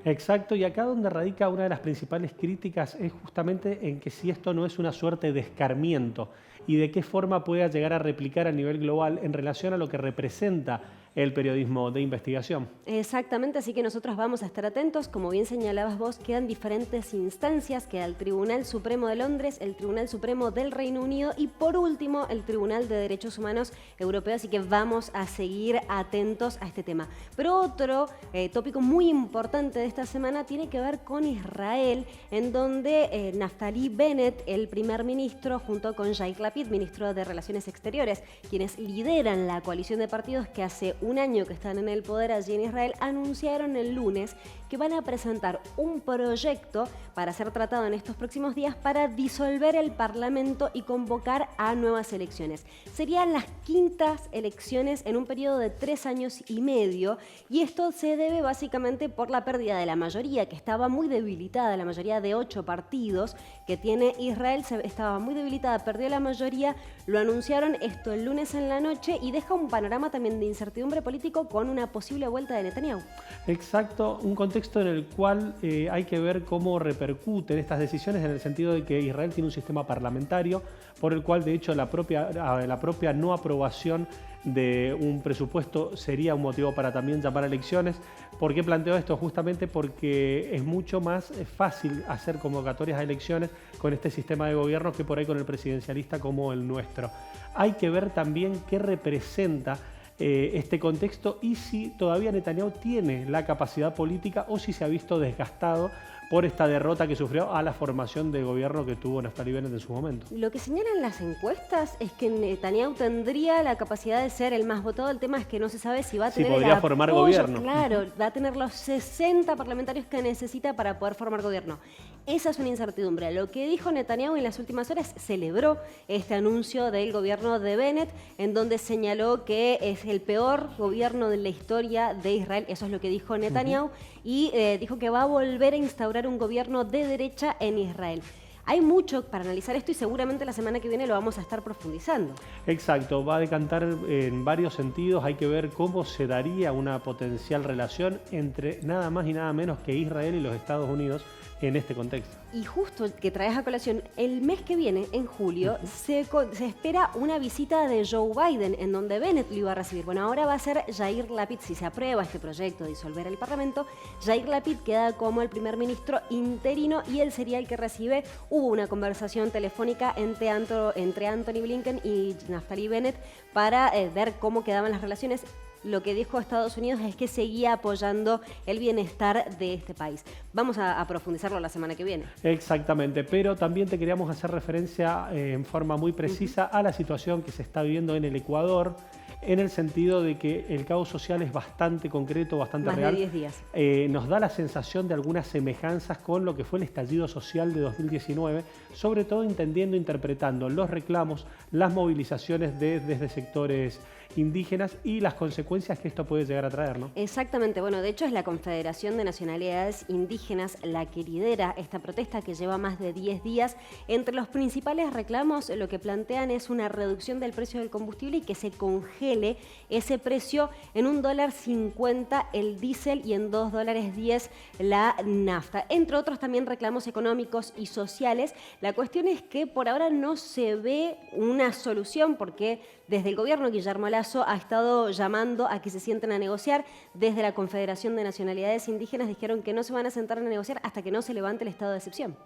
Speaker 2: Exacto, y acá donde radica una de las principales críticas es justamente en que si esto no es una suerte de escarmiento y de qué forma pueda llegar a replicar a nivel global en relación a lo que representa el periodismo de investigación.
Speaker 1: Exactamente, así que nosotros vamos a estar atentos. Como bien señalabas vos, quedan diferentes instancias, queda el Tribunal Supremo de Londres, el Tribunal Supremo del Reino Unido y por último el Tribunal de Derechos Humanos Europeo, así que vamos a seguir atentos a este tema. Pero otro tópico muy importante de esta semana tiene que ver con Israel, en donde Naftali Bennett, el primer ministro, junto con Yair Lapid, ministro de Relaciones Exteriores, quienes lideran la coalición de partidos que hace un año que están en el poder allí en Israel, anunciaron el lunes que van a presentar un proyecto para ser tratado en estos próximos días para disolver el Parlamento y convocar a nuevas elecciones. Serían las quintas elecciones en un periodo de 3 años y medio, y esto se debe básicamente por la pérdida de la mayoría, que estaba muy debilitada, la mayoría de 8 partidos que tiene Israel estaba muy debilitada, perdió la mayoría, lo anunciaron esto el lunes en la noche y deja un panorama también de incertidumbre político con una posible vuelta de Netanyahu.
Speaker 2: Exacto, un contexto en el cual hay que ver cómo repercuten estas decisiones en el sentido de que Israel tiene un sistema parlamentario por el cual de hecho la propia no aprobación de un presupuesto sería un motivo para también llamar a elecciones. ¿Por qué planteo esto? Justamente porque es mucho más fácil hacer convocatorias a elecciones con este sistema de gobierno que por ahí con el presidencialista como el nuestro. Hay que ver también qué representa este contexto y si todavía Netanyahu tiene la capacidad política o si se ha visto desgastado por esta derrota que sufrió a la formación de gobierno que tuvo Naftali Bennett en su momento.
Speaker 1: Lo que señalan las encuestas es que Netanyahu tendría la capacidad de ser el más votado. El tema es que no se sabe si va a tener
Speaker 2: podría formar gobierno.
Speaker 1: Claro, va a tener los 60 parlamentarios que necesita para poder formar gobierno. Esa es una incertidumbre. Lo que dijo Netanyahu en las últimas horas, celebró este anuncio del gobierno de Bennett, en donde señaló que es el peor gobierno de la historia de Israel. Eso es lo que dijo Netanyahu. Y dijo que va a volver a instaurar un gobierno de derecha en Israel. Hay mucho para analizar esto y seguramente la semana que viene lo vamos a estar profundizando.
Speaker 2: Exacto, va a decantar en varios sentidos. Hay que ver cómo se daría una potencial relación entre nada más y nada menos que Israel y los Estados Unidos en este contexto.
Speaker 1: Y justo que traes a colación, el mes que viene, en julio, se espera una visita de Joe Biden, en donde Bennett lo iba a recibir. Bueno, ahora va a ser Yair Lapid, si se aprueba este proyecto de disolver el Parlamento. Yair Lapid queda como el primer ministro interino y él sería el que recibe. Hubo una conversación telefónica entre Anthony Blinken y Naftali Bennett para ver cómo quedaban las relaciones. Lo que dijo Estados Unidos es que seguía apoyando el bienestar de este país. Vamos a profundizarlo la semana que viene.
Speaker 2: Exactamente, pero también te queríamos hacer referencia en forma muy precisa a la situación que se está viviendo en el Ecuador, en el sentido de que el caos social es bastante concreto, bastante real.
Speaker 1: Más de 10 días.
Speaker 2: Nos da la sensación de algunas semejanzas con lo que fue el estallido social de 2019, sobre todo entendiendo, interpretando los reclamos, las movilizaciones desde sectores indígenas y las consecuencias que esto puede llegar a traer, ¿no?
Speaker 1: Exactamente, bueno, de hecho es la Confederación de Nacionalidades Indígenas la que lidera esta protesta que lleva más de 10 días. Entre los principales reclamos lo que plantean es una reducción del precio del combustible y que se congele ese precio en $1.50 el diésel y en $2.10 la nafta. Entre otros también reclamos económicos y sociales. La cuestión es que por ahora no se ve una solución porque desde el gobierno Guillermo Lasso ha estado llamando a que se sienten a negociar. Desde la Confederación de Nacionalidades Indígenas dijeron que no se van a sentar a negociar hasta que no se levante el estado de excepción.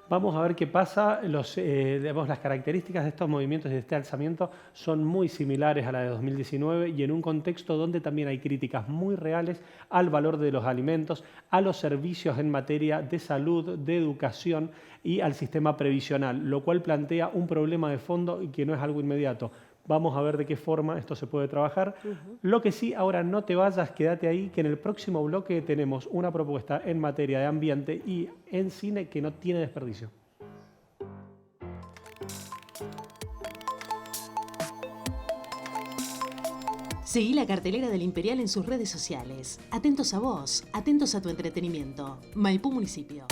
Speaker 2: Vamos a ver qué pasa. Las características de estos movimientos y de este alzamiento son muy similares a la de 2019 y en un contexto donde también hay críticas muy reales al valor de los alimentos, a los servicios en materia de salud, de educación y al sistema previsional, lo cual plantea un problema de fondo y que no es algo inmediato. Vamos a ver de qué forma esto se puede trabajar. Lo que sí, ahora no te vayas, quédate ahí, que en el próximo bloque tenemos una propuesta en materia de ambiente y en cine que no tiene desperdicio.
Speaker 6: Seguí la cartelera del Imperial en sus redes sociales. Atentos a vos, atentos a tu entretenimiento. Maipú Municipio.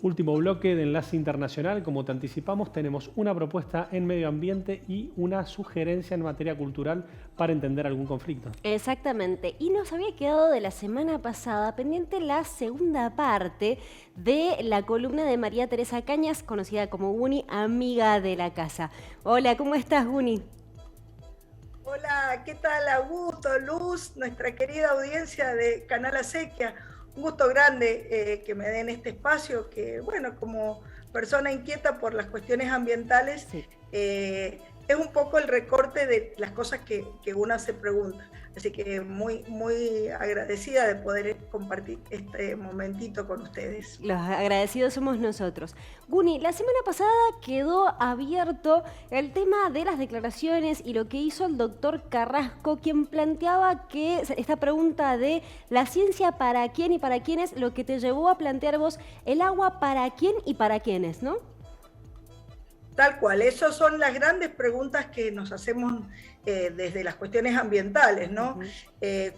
Speaker 2: Último bloque de Enlace Internacional. Como te anticipamos, tenemos una propuesta en medio ambiente y una sugerencia en materia cultural para entender algún conflicto.
Speaker 1: Exactamente. Y nos había quedado de la semana pasada pendiente la segunda parte de la columna de María Teresa Cañas, conocida como Guni, amiga de la casa. Hola, ¿cómo estás, Guni?
Speaker 7: Hola, ¿qué tal? Augusto, Luz, nuestra querida audiencia de Canal Acequia. Un gusto grande que me den este espacio, que bueno, como persona inquieta por las cuestiones ambientales,
Speaker 1: Sí.
Speaker 7: Es un poco el recorte de las cosas que uno se pregunta. Así que muy, muy agradecida de poder compartir este momentito con ustedes.
Speaker 1: Los agradecidos somos nosotros. Guni, la semana pasada quedó abierto el tema de las declaraciones y lo que hizo el doctor Carrasco, quien planteaba que esta pregunta de la ciencia para quién y para quiénes, lo que te llevó a plantear vos el agua para quién y para quiénes, ¿no?
Speaker 7: Tal cual, esas son las grandes preguntas que nos hacemos desde las cuestiones ambientales, ¿no?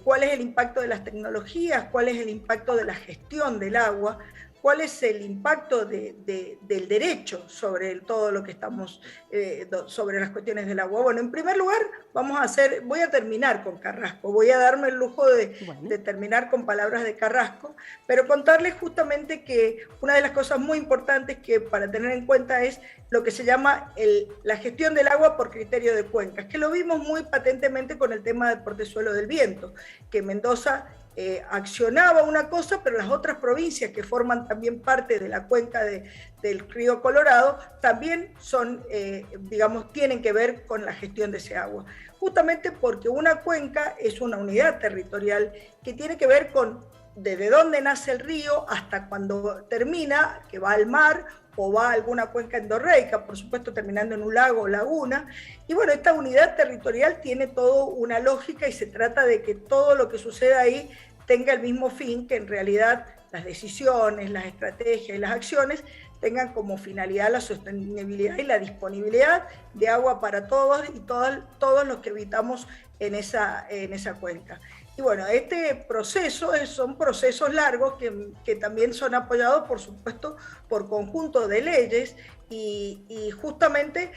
Speaker 7: ¿Cuál es el impacto de las tecnologías? ¿Cuál es el impacto de la gestión del agua? ¿Cuál es el impacto del derecho sobre todo lo que estamos, sobre las cuestiones del agua? Bueno, en primer lugar, voy a terminar con Carrasco, voy a darme el lujo de terminar con palabras de Carrasco, pero contarles justamente que una de las cosas muy importantes que para tener en cuenta es lo que se llama la gestión del agua por criterio de cuencas, que lo vimos muy patentemente con el tema del portezuelo del viento, que Mendoza accionaba una cosa, pero las otras provincias que forman también parte de la cuenca del río Colorado también son, digamos, tienen que ver con la gestión de ese agua. Justamente porque una cuenca es una unidad territorial que tiene que ver con desde dónde nace el río hasta cuando termina, que va al mar o va a alguna cuenca endorreica, por supuesto terminando en un lago o laguna. Y bueno, esta unidad territorial tiene toda una lógica y se trata de que todo lo que suceda ahí tenga el mismo fin, que en realidad las decisiones, las estrategias y las acciones tengan como finalidad la sostenibilidad y la disponibilidad de agua para todos y todos los que habitamos en esa cuenca. Y bueno, este proceso son procesos largos que también son apoyados, por supuesto, por conjunto de leyes y justamente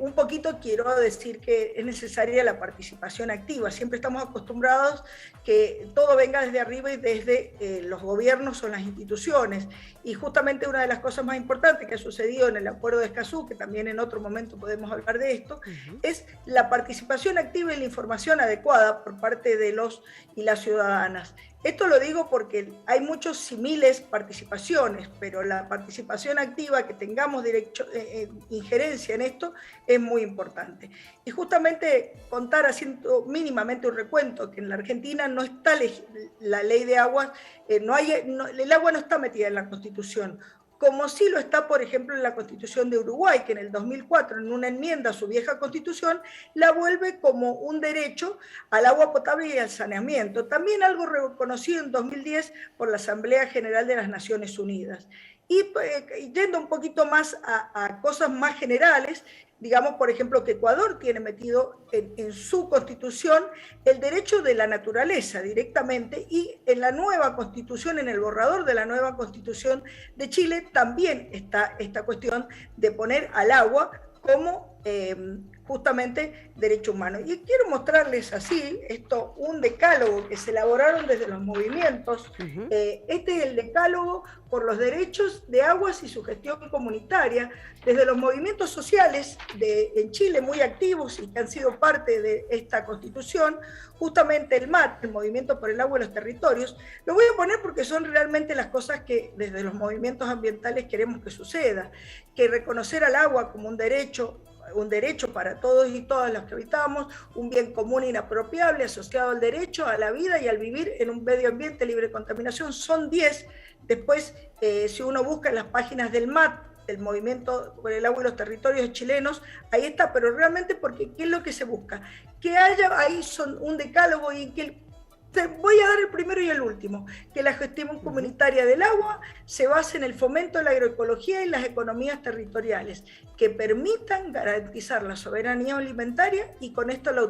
Speaker 7: un poquito quiero decir que es necesaria la participación activa. Siempre estamos acostumbrados que todo venga desde arriba y desde los gobiernos o las instituciones. Y justamente una de las cosas más importantes que ha sucedido en el Acuerdo de Escazú, que también en otro momento podemos hablar de esto, es la participación activa y la información adecuada por parte de los y las ciudadanas. Esto lo digo porque hay muchos similes participaciones, pero la participación activa, que tengamos injerencia en esto, es muy importante. Y justamente contar haciendo mínimamente un recuento, que en la Argentina no está la ley de aguas, el agua no está metida en la Constitución, como sí lo está, por ejemplo, en la Constitución de Uruguay, que en el 2004, en una enmienda a su vieja Constitución, la vuelve como un derecho al agua potable y al saneamiento. También algo reconocido en 2010 por la Asamblea General de las Naciones Unidas. Y yendo un poquito más a cosas más generales, digamos, por ejemplo, que Ecuador tiene metido en su constitución el derecho de la naturaleza directamente, y en la nueva constitución, en el borrador de la nueva constitución de Chile, también está esta cuestión de poner al agua como justamente derecho humano. Y quiero mostrarles así, un decálogo que se elaboraron desde los movimientos. Este es el decálogo por los derechos de aguas y su gestión comunitaria, desde los movimientos sociales en Chile muy activos y que han sido parte de esta constitución, justamente el MAT, el Movimiento por el Agua y los Territorios. Lo voy a poner porque son realmente las cosas que desde los movimientos ambientales queremos que suceda, que reconocer al agua como un derecho para todos y todas los que habitamos, un bien común inapropiable asociado al derecho a la vida y al vivir en un medio ambiente libre de contaminación. Son 10. Después, si uno busca en las páginas del MAT, del Movimiento por el Agua y los Territorios chilenos, ahí está, pero realmente porque ¿qué es lo que se busca? Que haya ahí un decálogo y que voy a dar el primero y el último, que la gestión comunitaria del agua se base en el fomento de la agroecología y las economías territoriales, que permitan garantizar la soberanía alimentaria y con esto la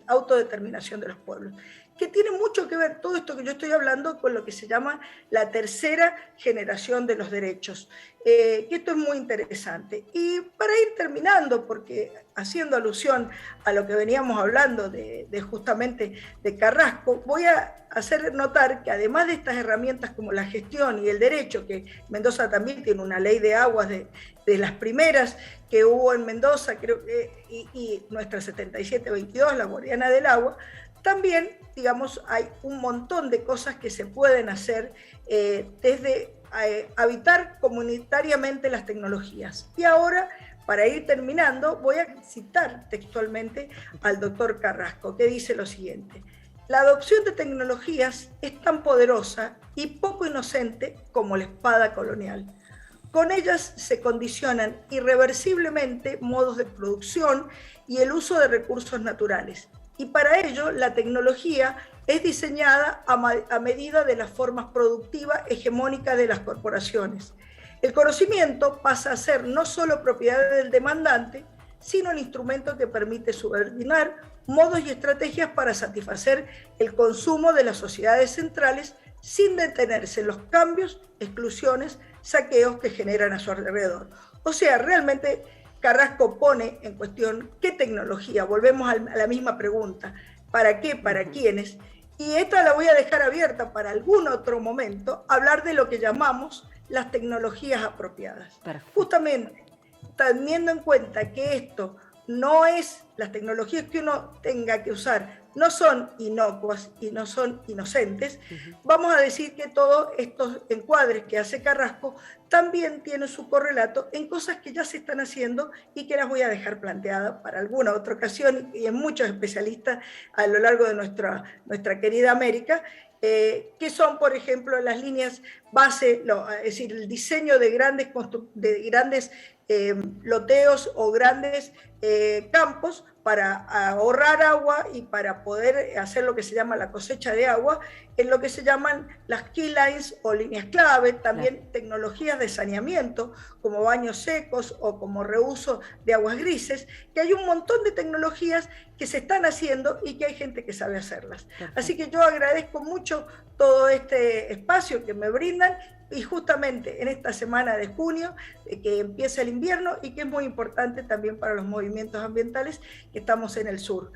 Speaker 7: autodeterminación de los pueblos. que tiene mucho que ver todo esto que yo estoy hablando con lo que se llama la tercera generación de los derechos, que esto es muy interesante. Y para ir terminando, porque haciendo alusión a lo que veníamos hablando de justamente de Carrasco, voy a hacer notar que además de estas herramientas como la gestión y el derecho, que Mendoza también tiene una ley de aguas de las primeras que hubo en Mendoza, creo que, y nuestra 7722, la Guardiana del Agua, también, digamos, hay un montón de cosas que se pueden hacer desde habitar comunitariamente las tecnologías. Y ahora, para ir terminando, voy a citar textualmente al doctor Carrasco, que dice lo siguiente: la adopción de tecnologías es tan poderosa y poco inocente como la espada colonial. Con ellas se condicionan irreversiblemente modos de producción y el uso de recursos naturales. Y para ello, la tecnología es diseñada a medida de las formas productivas hegemónicas de las corporaciones. El conocimiento pasa a ser no solo propiedad del demandante, sino el instrumento que permite subordinar modos y estrategias para satisfacer el consumo de las sociedades centrales sin detenerse en los cambios, exclusiones, saqueos que generan a su alrededor. O sea, realmente Carrasco pone en cuestión qué tecnología, volvemos a la misma pregunta, ¿para qué, para quiénes? Y esta la voy a dejar abierta para algún otro momento, hablar de lo que llamamos las tecnologías apropiadas.
Speaker 1: Perfecto.
Speaker 7: Justamente, teniendo en cuenta que esto no es, las tecnologías que uno tenga que usar no son inocuas y no son inocentes, vamos a decir que todos estos encuadres que hace Carrasco también tienen su correlato en cosas que ya se están haciendo y que las voy a dejar planteadas para alguna otra ocasión, y en muchos especialistas a lo largo de nuestra querida América, que son, por ejemplo, las líneas base, es decir, el diseño de grandes loteos o grandes campos para ahorrar agua y para poder hacer lo que se llama la cosecha de agua, en lo que se llaman las key lines o líneas clave, también tecnologías de saneamiento como baños secos o como reuso de aguas grises, que hay un montón de tecnologías que se están haciendo y que hay gente que sabe hacerlas. Perfecto. Así que yo agradezco mucho todo este espacio que me brindan, y justamente en esta semana de junio, que empieza el invierno y que es muy importante también para los movimientos ambientales que estamos en el sur.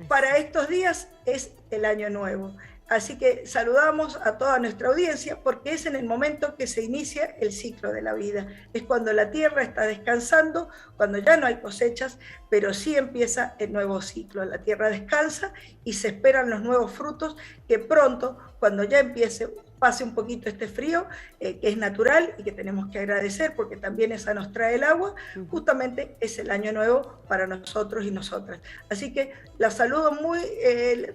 Speaker 7: Para estos días es el Año Nuevo. Así que saludamos a toda nuestra audiencia porque es en el momento que se inicia el ciclo de la vida. Es cuando la tierra está descansando, cuando ya no hay cosechas, pero sí empieza el nuevo ciclo. La tierra descansa y se esperan los nuevos frutos que pronto, cuando ya pase un poquito este frío, que es natural y que tenemos que agradecer porque también esa nos trae el agua, justamente es el Año Nuevo para nosotros y nosotras. Así que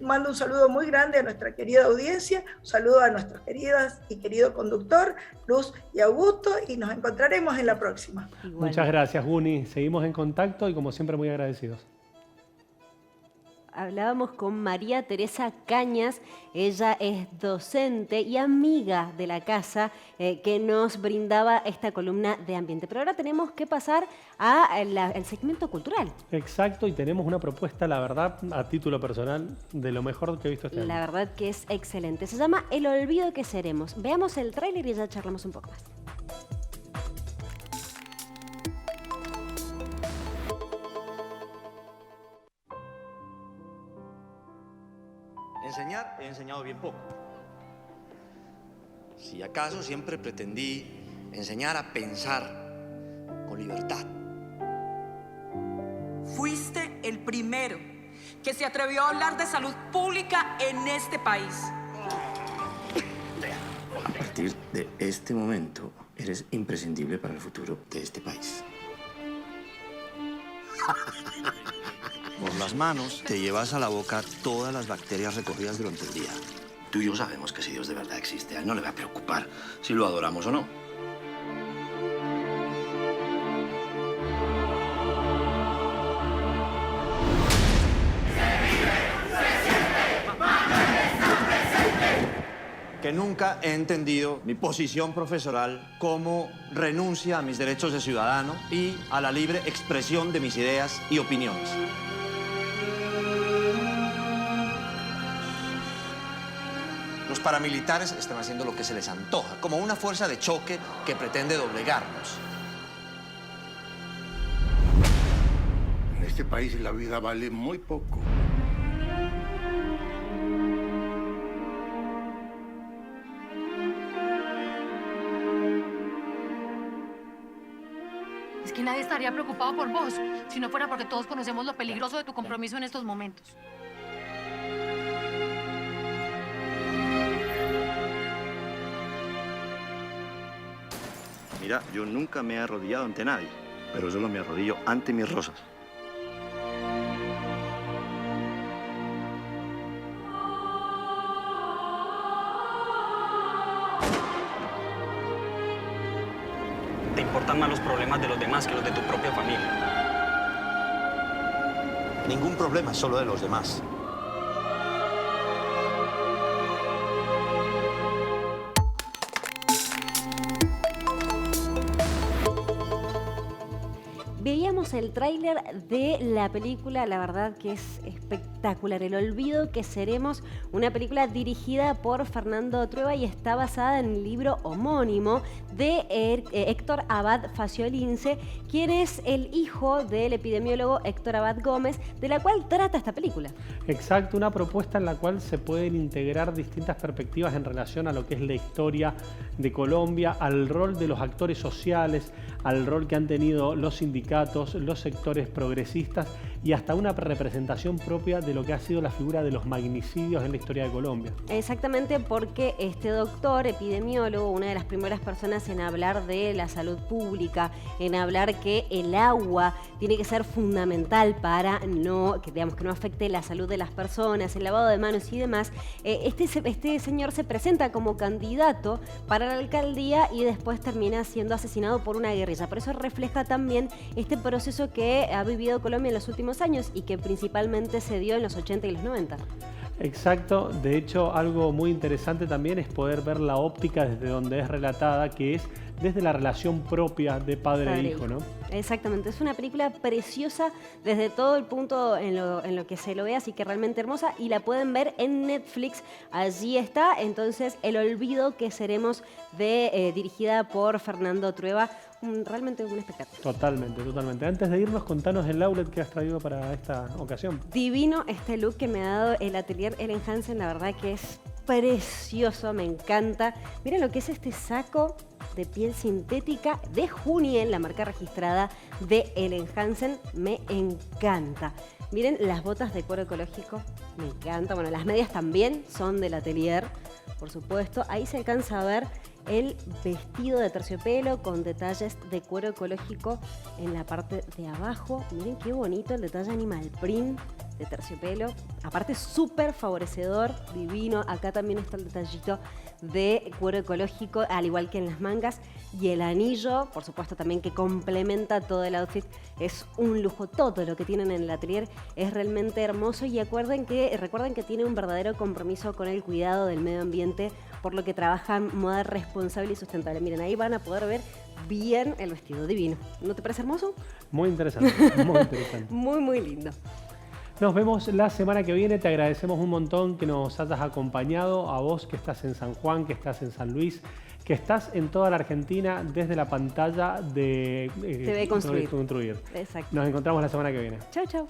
Speaker 7: mando un saludo muy grande a nuestra querida audiencia, un saludo a nuestros queridas y querido conductor, Luz y Augusto, y nos encontraremos en la próxima.
Speaker 2: Igual. Muchas gracias, Guni. Seguimos en contacto y como siempre muy agradecidos.
Speaker 1: Hablábamos con María Teresa Cañas, ella es docente y amiga de la casa que nos brindaba esta columna de ambiente. Pero ahora tenemos que pasar al segmento cultural.
Speaker 2: Exacto, y tenemos una propuesta, la verdad, a título personal, de lo mejor que he visto este año.
Speaker 1: La verdad que es excelente. Se llama El olvido que seremos. Veamos el tráiler y ya charlamos un poco más.
Speaker 8: Enseñar, he enseñado bien poco. Si acaso siempre pretendí enseñar a pensar con libertad.
Speaker 9: Fuiste el primero que se atrevió a hablar de salud pública en este país.
Speaker 10: A partir de este momento, eres imprescindible para el futuro de este país.
Speaker 8: Por las manos te llevas a la boca todas las bacterias recogidas durante el día.
Speaker 10: Tú y yo sabemos que si Dios de verdad existe, a él no le va a preocupar si lo adoramos o no.
Speaker 8: Que nunca he entendido mi posición profesoral como renuncia a mis derechos de ciudadano y a la libre expresión de mis ideas y opiniones. los paramilitares están haciendo lo que se les antoja, como una fuerza de choque que pretende doblegarnos.
Speaker 11: En este país la vida vale muy poco.
Speaker 12: Es que nadie estaría preocupado por vos, si no fuera porque todos conocemos lo peligroso de tu compromiso en estos momentos.
Speaker 8: Mira, yo nunca me he arrodillado ante nadie, pero solo me arrodillo ante mis rosas.
Speaker 13: Te importan más los problemas de los demás que los de tu propia familia.
Speaker 8: Ningún problema es solo de los demás.
Speaker 1: Veíamos el tráiler de la película, la verdad que es espectacular, El olvido que seremos, una película dirigida por Fernando Trueba y está basada en el libro homónimo de Héctor Abad Faciolince, quien es el hijo del epidemiólogo Héctor Abad Gómez, de la cual trata esta película.
Speaker 2: Exacto, una propuesta en la cual se pueden integrar distintas perspectivas en relación a lo que es la historia de Colombia, al rol de los actores sociales, al rol que han tenido los sindicatos, los sectores progresistas y hasta una representación propia de lo que ha sido la figura de los magnicidios en la historia de Colombia.
Speaker 1: Exactamente, porque este doctor epidemiólogo, una de las primeras personas en hablar de la salud pública, en hablar que el agua tiene que ser fundamental para que no afecte la salud de las personas, el lavado de manos y demás, este señor se presenta como candidato para la alcaldía y después termina siendo asesinado por una guerrilla. Por eso refleja también este proceso que ha vivido Colombia en los últimos años y que principalmente se dio en los 80 y los 90.
Speaker 2: Exacto, de hecho algo muy interesante también es poder ver la óptica desde donde es relatada, que es desde la relación propia de padre e hijo, ¿no?
Speaker 1: Exactamente, es una película preciosa desde todo el punto en lo que se lo ve, así que realmente hermosa, y la pueden ver en Netflix, allí está. Entonces, El olvido que seremos, dirigida por Fernando Trueba, realmente un espectáculo.
Speaker 2: Totalmente, totalmente. Antes de irnos, contanos el outlet que has traído para esta ocasión.
Speaker 1: Divino este look que me ha dado el atelier Ellen Hansen, la verdad que es precioso, me encanta. Miren lo que es este saco de piel sintética de Junien, la marca registrada de Ellen Hansen, me encanta. Miren las botas de cuero ecológico, me encanta. Bueno, las medias también son del atelier, por supuesto. Ahí se alcanza a ver el vestido de terciopelo con detalles de cuero ecológico en la parte de abajo. Miren qué bonito el detalle animal print de terciopelo. Aparte súper favorecedor, divino. Acá también está el detallito de cuero ecológico, al igual que en las mangas. Y el anillo, por supuesto, también que complementa todo el outfit. Es un lujo. Todo lo que tienen en el atelier es realmente hermoso. Y recuerden que tiene un verdadero compromiso con el cuidado del medio ambiente, por lo que trabajan moda responsable y sustentable. Miren, ahí van a poder ver bien el vestido, divino. ¿No te parece hermoso?
Speaker 2: Muy interesante, muy interesante.
Speaker 1: Muy, muy lindo.
Speaker 2: Nos vemos la semana que viene. Te agradecemos un montón que nos hayas acompañado, a vos que estás en San Juan, que estás en San Luis, que estás en toda la Argentina desde la pantalla de
Speaker 1: TV Construir.
Speaker 2: Construir.
Speaker 1: Exacto.
Speaker 2: Nos encontramos la semana que viene.
Speaker 1: Chau, chau.